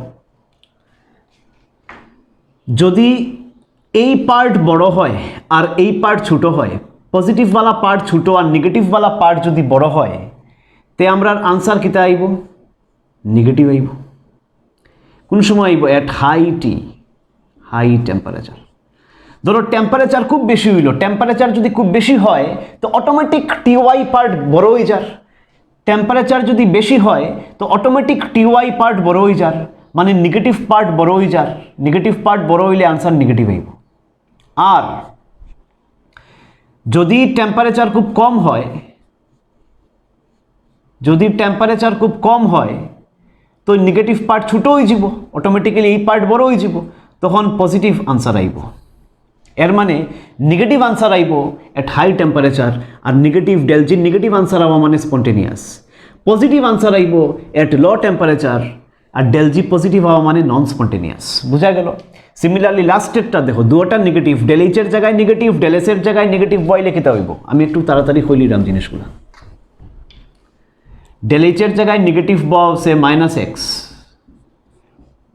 যদি এই পার্ট বড় হয় আর এই পার্ট ছোট হয়, পজিটিভওয়ালা পার্ট ছোট আর নেগেটিভওয়ালা পার্ট যদি বড় হয়, তে আমরা আনসার কিতা আইব নেগেটিভ আইব। কোন সময় আইব এট হাই টেম্পারেচার। ধরো টেম্পারেচার খুব বেশি হইল, টেম্পারেচার যদি খুব বেশি হয় তো অটোমেটিক টিওয়াই পার্ট বড় হয়ে যার। টেম্পারেচার যদি বেশি হয় তো অটোমেটিক টিওয়াই পার্ট বড় হয়ে যার, মানে নেগেটিভ পার্ট বড় হয়ে যার। নেগেটিভ পার্ট বড় হইলে আনসার নেগেটিভ আইব। আর যদি টেম্পারেচার খুব কম হয়, যদি টেম্পারেচার খুব কম হয় তো নেগেটিভ পার্ট ছোট হয়ে যাব, অটোমেটিক্যালি এই পার্ট বড় হয়ে যাব, তখন পজিটিভ আনসার আইব। এর মানে নেগেটিভ আনসার আইব এট হাই টেম্পারেচার, আর negative del G negative answer হওয়া মানে স্পন্টেনিয়াস। পজিটিভ আনসার আইব এট লো টেম্পারেচার, আর ডেল জি পজিটিভ হওয়া মানে নন স্পন্টেনিয়াস। বুঝা গেল? সিমিলারলি লাস্টেরটা দেখো, দুটা নেগেটিভ, ডেল এইচ এর জায়গায় নেগেটিভ, ডেল এস এর জায়গায় নেগেটিভ বইলে কিতা হইব? আমি একটু তাড়াতাড়ি হইলিরাম জিনিসগুলো। ডেল এইচ এর জায়গায় নেগেটিভ বসে মাইনাস এক্স,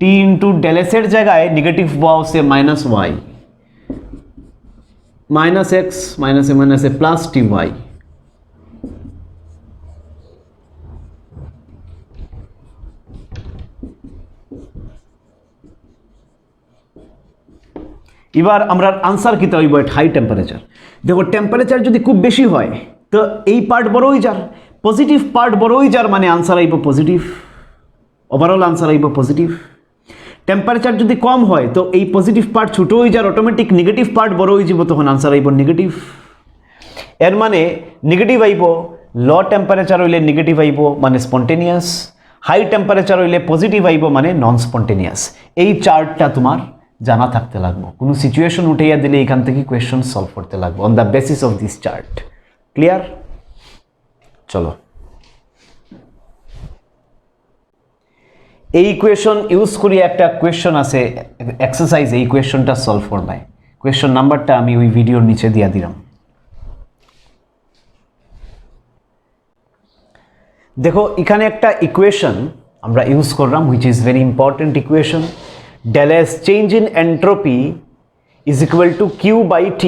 টি ইন্টু ডেল এস এর জায়গায় নেগেটিভ বসে মাইনাস ওয়াই, মাইনাস এক্স মাইনাসে মাইনাসে প্লাস টি ওয়াই। এবার আমরা আনসার কিতা হইব এট হাই টেম্পারেচার। দেখো টেম্পারেচার যদি খুব বেশি হয় তো এই পার্ট বড় হয়ে যার, পজিটিভ পার্ট বড় হয়ে যার, মানে আনসার আইব পজিটিভ, ওভারঅল আনসার আইব পজিটিভ। টেম্পারেচার যদি কম হয় তো এই পজিটিভ পার্ট ছোট হয়ে যার, অটোমেটিক নেগেটিভ পার্ট বড় হয়ে যাব, তখন আনসার আইব নেগেটিভ। এর মানে নেগেটিভ আইব, লো টেম্পারেচার হইলে নেগেটিভ আইব মানে স্পন্টেনিয়াস, হাই টেম্পারেচার হইলে পজিটিভ আইব মানে নন স্পন্টেনিয়াস। এই চার্টটা তোমার জানা থাকতে লাগবে, কোনো সিচুয়েশন উঠাইয়া দিলে এখান থেকে কোয়েশ্চন সলভ করতে লাগবে on the basis of this chart. Clear? চলো এই ইকুয়েশন ইউজ করি একটা কোয়েশ্চন আছে এক্সারসাইজ, এই কোয়েশ্চনটা সলভ করবাই। কোয়েশ্চন নাম্বারটা আমি ওই ভিডিওর নিচে দিয়া দিলাম। দেখো এখানে একটা ইকুয়েশন আমরা ইউজ করলাম which is very important equation. del S change in entropy is equal to Q by T.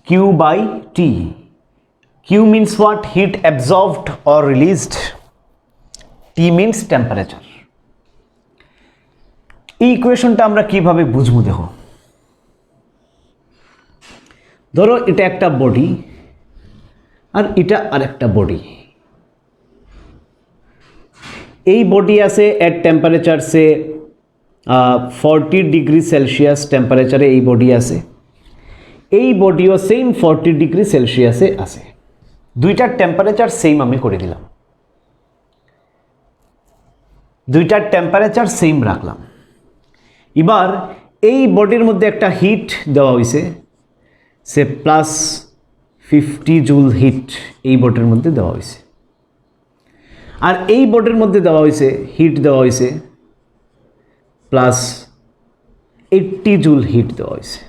Q by T. Q means what? Heat absorbed or released. T means temperature. এই ইকুয়েশনটা আমরা কিভাবে বুঝবো? দেখো ধরো এটা একটা বডি আর এটা আরেকটা বডি। এই বডি আছে এট টেম্পারেচার সে 40 ডিগ্রি সেলসিয়াস টেম্পারেচারে এই বডি আছে, এই বডিও সেম 40 ডিগ্রি সেলসিয়াসে আছে। দুইটার টেম্পারেচার সেম আমি করে দিলাম। দুইটার টেম্পারেচার সেম রাখলাম। এবার এই বডির মধ্যে একটা হিট দেওয়া হয়েছে, সে +50 জুল হিট এই বডির মধ্যে দেওয়া হয়েছে, আর এই বডির মধ্যে দেওয়া হয়েছে হিট দেওয়া হয়েছে +80 জুল হিট দেওয়া হয়েছে।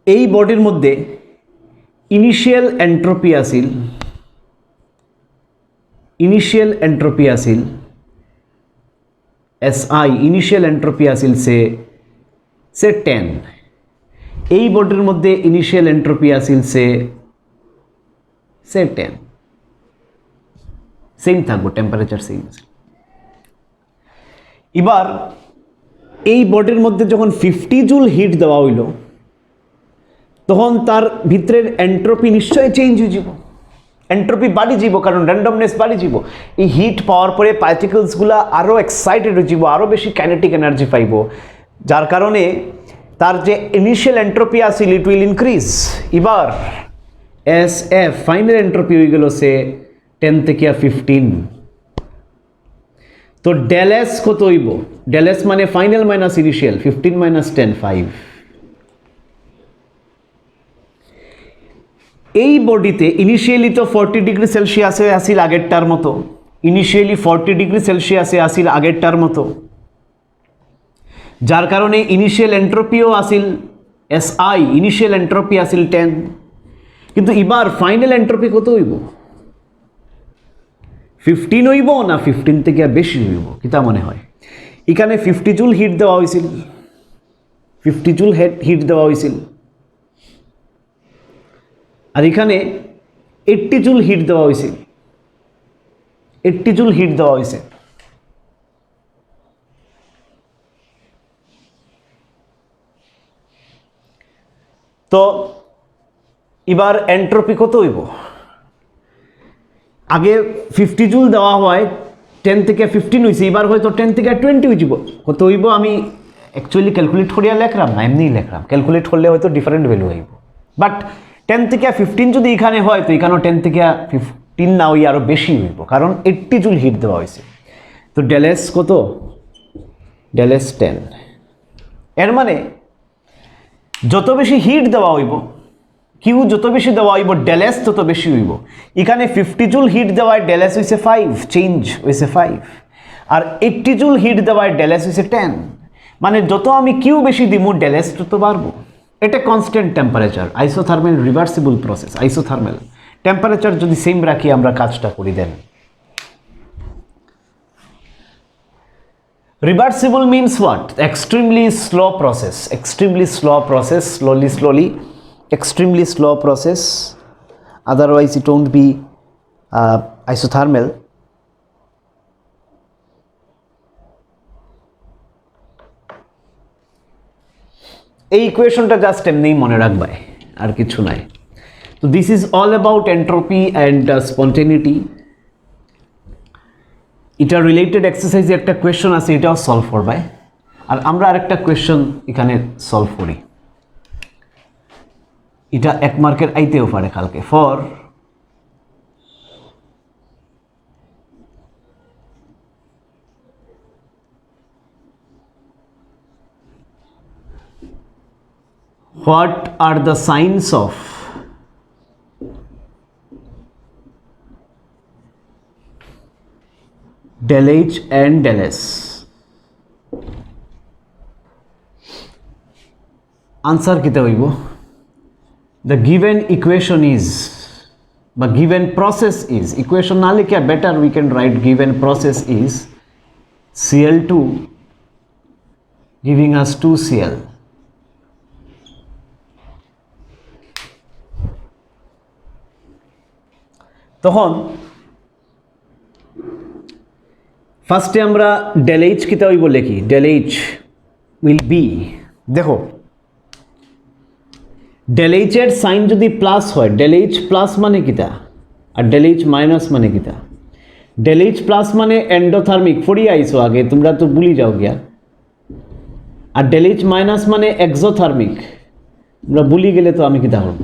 এই বডির মধ্যে ইনিশিয়াল এন্ট্রপি আছিল SI, ইনিশিয়াল এন্ট্রপি আছিল সে 10। এই বডির মধ্যে ইনিশিয়াল এন্ট্রপি আছিল সে 10, সেম থাকবো, টেম্পারেচার সেম আছে। এবার এই বডির মধ্যে যখন 50 জুল হিট দেওয়া হইল, তখন তার ভিতরের এন্ট্রপি নিশ্চয়ই চেঞ্জ হয়ে যাব, এন্ট্রপি বাড়ি যাব, কারণ র্যান্ডমনেস বাড়ি যাব। এই হিট পাওয়ার পরে পার্টিকলসগুলা আরও এক্সাইটেড হয়ে যাব, আরও বেশি কাইনেটিক এনার্জি পাইব, যার কারণে তার যে ইনিশিয়াল এন্ট্রপি আছিল ইট উইল ইনক্রিজ। এবার SF ফাইনাল এন্ট্রপি হয়ে গেল সে 10 থেকে 15। তো ∆S কত হইব? ∆S মানে ফাইনাল মাইনাস ইনিশিয়াল, 15 - 10 5। এই বডিতে ইনিশিয়ালি তো 40 ডিগ্রি সেলসিয়াসে আসিল আগেরটার মতো, ইনিশিয়ালি 40 ডিগ্রি সেলসিয়াসে আসিল আগেরটার মতো, যার কারণে ইনিশিয়াল এন্ট্রপিও আসিল SI, ইনিশিয়াল এন্ট্রপি আসিল 10। কিন্তু এবার ফাইনাল এন্ট্রপি কত হইব? 15 হইব না 15 থেকে বেশি হইব? কিতা মনে হয়? এখানে 50 জুল হিট দেওয়া হয়েছিল, 50 জুল হিট দেওয়া হয়েছিল, আর এখানে 80 জুল হিট দেওয়া হয়েছে, 80 জুল হিট দেওয়া হয়েছে। তো এবার এন্ট্রপি কত হইব? আগে 50 জুল দেওয়া হয়, 10 থেকে 15 হয়েছে, এবার হয়তো 10 থেকে 20 হয়ে যাব। কত হইব আমি অ্যাকচুয়ালি ক্যালকুলেট করিয়া লেখলাম না, এমনিই লেখলাম, ক্যালকুলেট করলে হয়তো ডিফারেন্ট ভ্যালু হইব। বাট 10 থেকে 15 যদি এখানে হয়, তো এখানেও 10 থেকে 15 না হই আরও বেশি হইব, কারণ 80 জুল হিট দেওয়া হয়েছে। তো ∆S কত? ∆S 10। এর মানে যত বেশি হিট দেওয়া হইব, কিউ যত বেশি দেওয়া হইব, ∆S তত বেশি হইব। এখানে 50 জুল হিট দেওয়ায় ∆S হয়েছে 5, চেঞ্জ হয়েছে 5, আর 80 জুল হিট দেওয়ায় ∆S হয়েছে 10। মানে যত আমি কিউ বেশি দিব, ∆S তত বাড়বো। এটা constant temperature, isothermal reversible process. Isothermal temperature যদি সেম রাখি আমরা কাজটা করি দেন। Reversible means what? Extremely slow process, extremely slow process, slowly, extremely slow process, otherwise it won't be isothermal. এই ইকুয়েশনটা জাস্ট এমনিই মনে রাখবে, আর কিছু নাই। তো this is all about entropy and স্পন্টেনিটি। এটা রিলেটেড এক্সারসাইজে একটা কোয়েশ্চন আছে, এটাও সলভ করবে, আর আমরা আরেকটা কোয়েশ্চন এখানে সলভ করি। এটা 1 মার্কের আইতেও পারে কালকে। For what are the signs of ∆H and ∆S? answer kita hoibo, the given equation is, but given process is, equation na likhe better we can write given process is Cl2 giving us 2Cl, তখন ফার্স্টে আমরা ∆H কিতা হইব লিখি। ∆H will be, দেখো ∆H এর সাইন যদি প্লাস হয়, ∆H প্লাস মানে কিতা আর ∆H মাইনাস মানে কিতা? ∆H প্লাস মানে এন্ডোথার্মিক, ফড়ি আইসো আগে, তোমরা তো ভুলি যাও গিয়া। আর ∆H মাইনাস মানে এক্সোথার্মিক, আমরা ভুলি গেলে তো আমি কি তা করব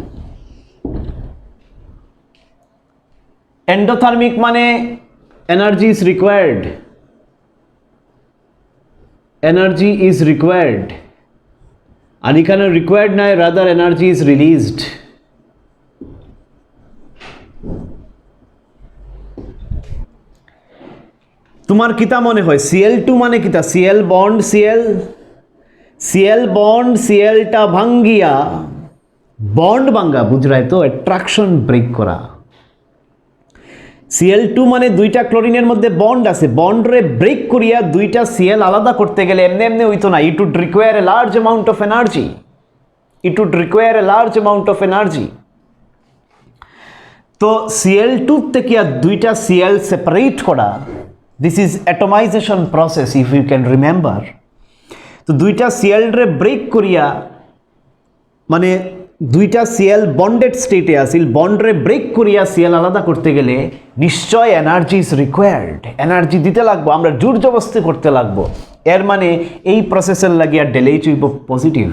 এন্ডোথার্মিক মানে এনার্জি ইজ রিকোয়ার্ড আর এখানে রিকোয়ার্ড নয় রাদার এনার্জি ইজ রিলিজড তোমার কিতা মনে হয় Cl2 মানে কিতা Cl বন্ড Clটা ভাঙ্গিয়া বন্ড ভাঙ্গা বুঝরাই তো অ্যাট্রাকশন ব্রেক করা Cl2 মানে দুইটা ক্লোরিনের মধ্যে বন্ড আছে বন্ড রে ব্রেক করিয়া দুইটা Cl আলাদা করতে গেলে এমনি এমনি হইতো না it would require a large amount of energy তো Cl2 থেকে দুইটা Cl সেপারেট করা this is atomization process if you can remember তো দুইটা Cl রে ব্রেক করিয়া মানে দুইটা Cl বন্ডেড স্টেটে আসিল বন্ড রে ব্রেক করিয়া Cl আলাদা করতে গেলে নিশ্চয় এনার্জি ইজ রিকোয়ার্ড এনার্জি দিতে লাগবো আমরা জোর জবরদস্তি করতে লাগবো এর মানে এই প্রসেসের লাগিয়া ডেলেইচ হইব পজিটিভ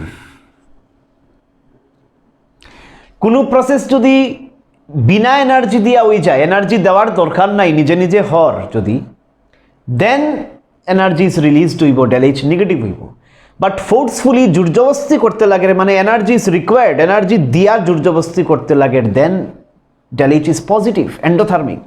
কোনো প্রসেস যদি বিনা এনার্জি দিয়া হয়ে যায় এনার্জি দেওয়ার দরকার নাই নিজে নিজে হর যদি দেন এনার্জি ইজ রিলিজড হইব ডেলেইচ নেগেটিভ হইব বাট ফোর্সফুলি জোরজবস্তি করতে লাগে মানে এনার্জি ইজ রিকোয়ার্ড এনার্জি দিয়া জোরজবস্তি করতে লাগে দেন ডেলেইচ ইজ পজিটিভ এন্ডোথার্মিক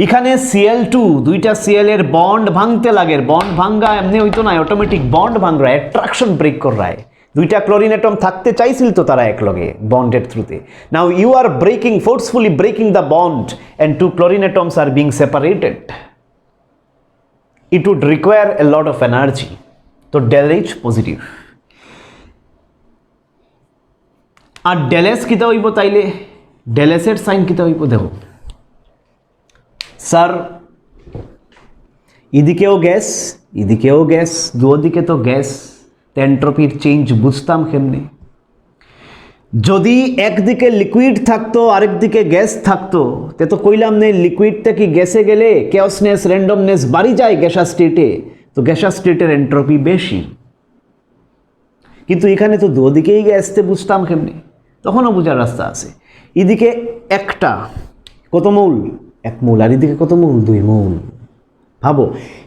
এখানে Cl2 দুইটা Cl এর বন্ড ভাঙতে লাগে বন্ড ভাঙ্গা এমনি হইতো না অটোমেটিক বন্ড ভাঙ রা অ্যাট্রাকশন ব্রেক কর রা দুইটা ক্লোরিন অ্যাটম থাকতে চাইছিল তো তারা একলগে বন্ডের থ্রুতে now you are breaking forcefully breaking the bond and two chlorine atoms are being separated it would require a lot of energy তো ডেলএইচ পজিটিভ আর ডেলএস কিতা হইব তাইলে ডেলএস এর সাইন কিতা হইব দেখো স্যার এদিকেও গ্যাস দুদিকে তো গ্যাস এন্ট্রপির চেঞ্জ বুঝতাম কেমনে যদি একদিকে লিকুইড থাকতো আরেকদিকে গ্যাস থাকতো তে তো কইলাম নেই লিকুইড থেকে গ্যাসে গেলে কেওসনেস র্যান্ডমনেস বাড়ি যায় গ্যাসাস স্টেটে তো গ্যাসাস স্টেটের এন্ট্রপি বেশি কিন্তু এখানে তো দুদিকেই গ্যাসতে বুঝতাম কেমনে তখনও বোঝার রাস্তা আছে এদিকে একটা কত মৌল 1 মৌল আর এদিকে কত মৌল 2 মৌল ভাবো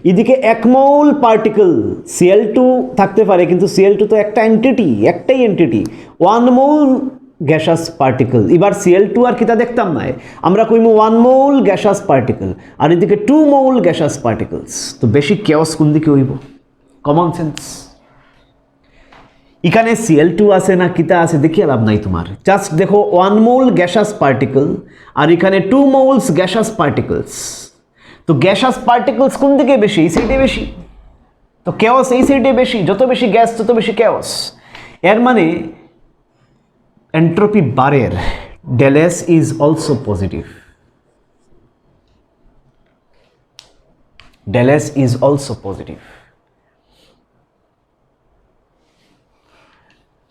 এদিকে 1 মৌল পার্টিকেল Cl2 থাকতে পারে কিন্তু Cl2 তো একটাই এন্টিটি 1 মৌল গ্যাসাস পার্টিকেল এবার Cl2 আর কিতা দেখতাম না আমরা কইমু 1 মৌল গ্যাসাস পার্টিকেল আর এদিকে 2 মৌল গ্যাসাস পার্টিকেলস তো বেশি কেওস কোন দিকে হইব কমন সেন্স এখানে Cl2 আছে না কিতা আছে দেখিয়ে লাভ নাই তোমার জাস্ট দেখো 1 মৌল গ্যাসাস পার্টিকেল আর এখানে 2 মৌলস গ্যাসাস পার্টিকেলস তো গ্যাসাস পার্টিকেলস কোন দিকে বেশি এই সাইডে বেশি তো কেওস এই সাইডে বেশি যত বেশি গ্যাস তত বেশি কেওস এর মানে এন্ট্রপি বাড়ের ডেলএস ইজ অলসো পজিটিভ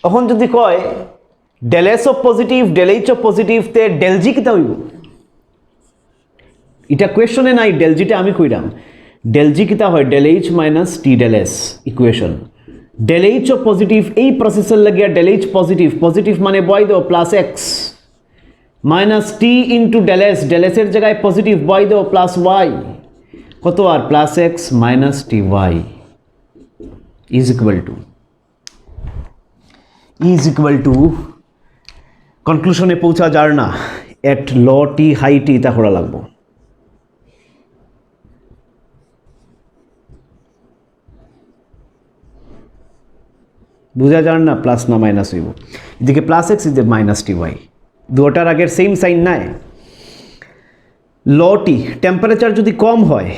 তখন যদি কয় ডেলএসও পজিটিভ ডেলএইচও পজিটিভ তে ডেলজি কিতা হইব এটা কোয়েশনে নাই ডেলজিটা আমি কইরাম ডেলজি কিতা হয় del H minus T del S equation ডেলএইচও পজিটিভ এই প্রসেসের লাগিয়া ডেলএইচ পজিটিভ মানে বয় দাও plus x minus T into del S এর জায়গায় পজিটিভ বয় দাও প্লাস ওয়াই কত আর plus x minus T y is equal to কনক্লুশনে পৌঁছা যার না এট লো টি হাই টি তা করা লাগবো বুঝা যান না প্লাস না মাইনাস হইব এদিকে প্লাস এক্স এদিকে মাইনাস টি ওয়াই দুটার আগের সেম সাইন নাই লো টি টেম্পারেচার যদি কম হয়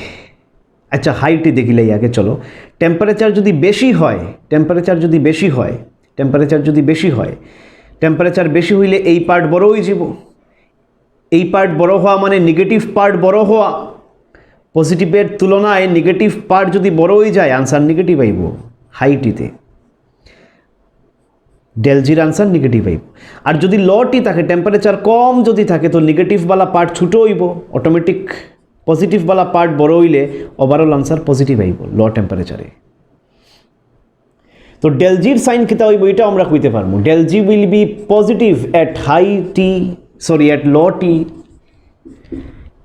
আচ্ছা হাইটি দেখিলেই আগে চলো টেম্পারেচার যদি বেশি হয় টেম্পারেচার বেশি হইলে এই পার্ট বড় হয়ে যাব এই পার্ট বড় হওয়া মানে নেগেটিভ পার্ট বড় হওয়া পজিটিভের তুলনায় নেগেটিভ পার্ট যদি বড় হয়ে যায় আনসার নেগেটিভ আইব হাইটিতে ডেলজির আনসার নেগেটিভ আইব আর যদি লটি থাকে টেম্পারেচার কম যদি থাকে তো নেগেটিভওয়ালা পার্ট ছোটো হইব অটোমেটিক পজিটিভওয়ালা পার্ট বড় হইলে ওভারঅল আনসার পজিটিভ আইব লো টেম্পারেচারে তো ডেল জির সাইন কিতা হইব এটা আমরা কইতে পারবো del G will be positive at high T sorry at low T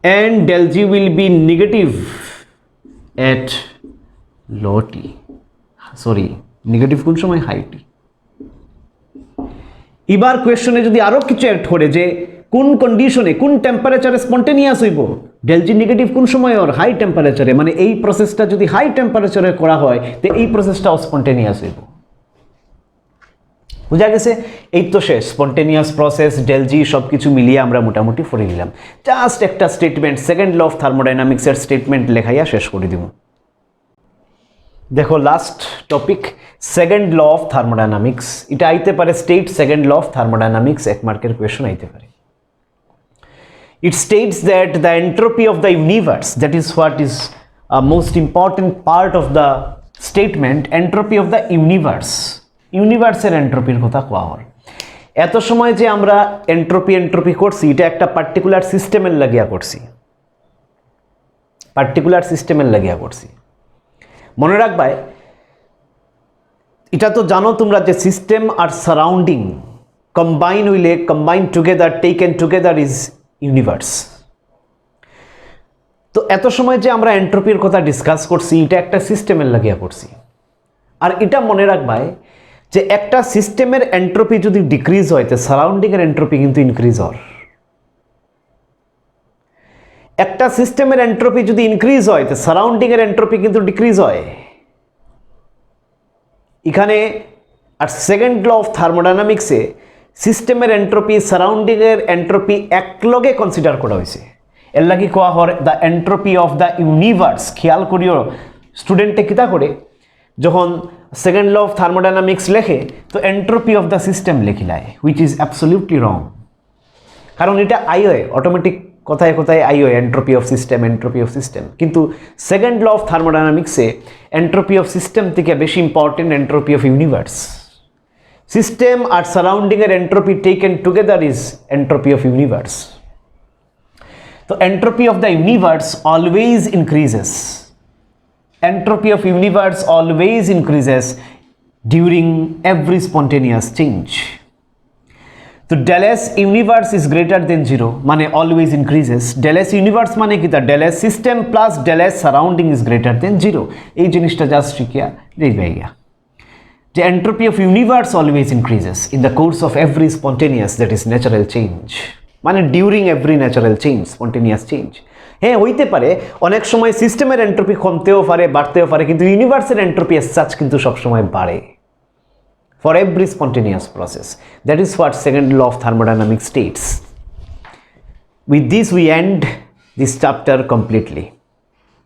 and del g will be negative at low t sorry negative কোন সময় হাই টি এবার কোয়েশ্চনে যদি আরো কিছু অ্যাড করে যে কোন কন্ডিশনে কোন টেম্পারেচারে স্পন্টেনিয়াস হইব ডেল জি নেগেটিভ কোন সময় আর হাই টেম্পারেচারে মানে এই প্রসেসটা যদি হাই টেম্পারেচারে করা হয় তো এই প্রসেসটাও স্পন্টেনিয়াস হইব বুঝা গেছে এই তো শেষ স্পন্টেনিয়াস প্রসেস ডেল জি সব কিছু মিলিয়ে আমরা মোটামুটি পড়ে নিলাম জাস্ট একটা স্টেটমেন্ট সেকেন্ড ল অফ থার্মোডাইনামিক্সের স্টেটমেন্ট লেখাইয়া শেষ করে দিব দেখো last topic second law of thermodynamics এটা আইতে পারে state second law of thermodynamics এক মার্কের কোয়েশ্চন আইতে পারে it states that the entropy of the universe that is what is a most important part of the statement entropy of the universe ইউনিভার্সের এন্ট্রপির কথা কোয়া হয় এত সময় যে আমরা এন্ট্রপি করছি এটা একটা পার্টিকুলার সিস্টেমের লাগিয়া করছি মনে রাখবাই এটা তো জানো তোমরা যে সিস্টেম আর surrounding combine together taken together is universe তো এত সময় যে আমরা এন্ট্রপির কথা ডিসকাস করছি এটা একটা সিস্টেমের লাগিয়া করছি আর এটা মনে রাখবাই যে একটা সিস্টেমের এন্ট্রপি যদি ডিক্রিজ হয় তো সারাউন্ডিং এর এন্ট্রপি কিন্তু ইনক্রিজ হয় একটা সিস্টেমের এন্ট্রপি যদি ইনক্রিজ হয় তো সারাউন্ডিং এর এন্ট্রপি কিন্তু ডিক্রিজ হয় এখানে আর সেকেন্ড ল অফ থার্মোডাইনামিক্সে সিস্টেমের এন্ট্রপি সারাউন্ডিং এর এন্ট্রপি একলগে কনসিডার করা হয়েছে এর লাগি কোয়া হয় the entropy of the universe খেয়াল করিও স্টুডেন্টে কিতা করে যখন সেকেন্ড ল অফ থার্মোডাইনামিক্স লেখে তো এন্ট্রপি অফ দ্য সিস্টেম লেখিলায় হুইচ ইজ অ্যাবসলিউটলি রং কারণ এটা আইওয়ে অটোমেটিক কথায় কথায় আইওয়ে এন্ট্রপি অফ সিস্টেম কিন্তু সেকেন্ড ল অফ থার্মোডাইনামিক্সে এন্ট্রপি অফ সিস্টেম থেকে বেশি important entropy of universe system আর সারাউন্ডিং এর entropy taken together is entropy of universe তো entropy of the universe always increases entropy of universe always increases during every spontaneous change so del s universe is greater than 0 mane always increases del s universe mane kita del s system plus del s surrounding is greater than 0 ei jinishta just shikhya jeibe gaya the entropy of universe always increases in the course of every spontaneous that is natural change mane during every natural change spontaneous change হ্যাঁ হইতে পারে অনেক সময় সিস্টেমের এন্ট্রপি কমতেও পারে বাড়তেও পারে কিন্তু ইউনিভার্সের এন্ট্রপি এস সাচ কিন্তু সবসময় বাড়ে for every spontaneous process that is what second law of thermodynamics states with this we end this chapter completely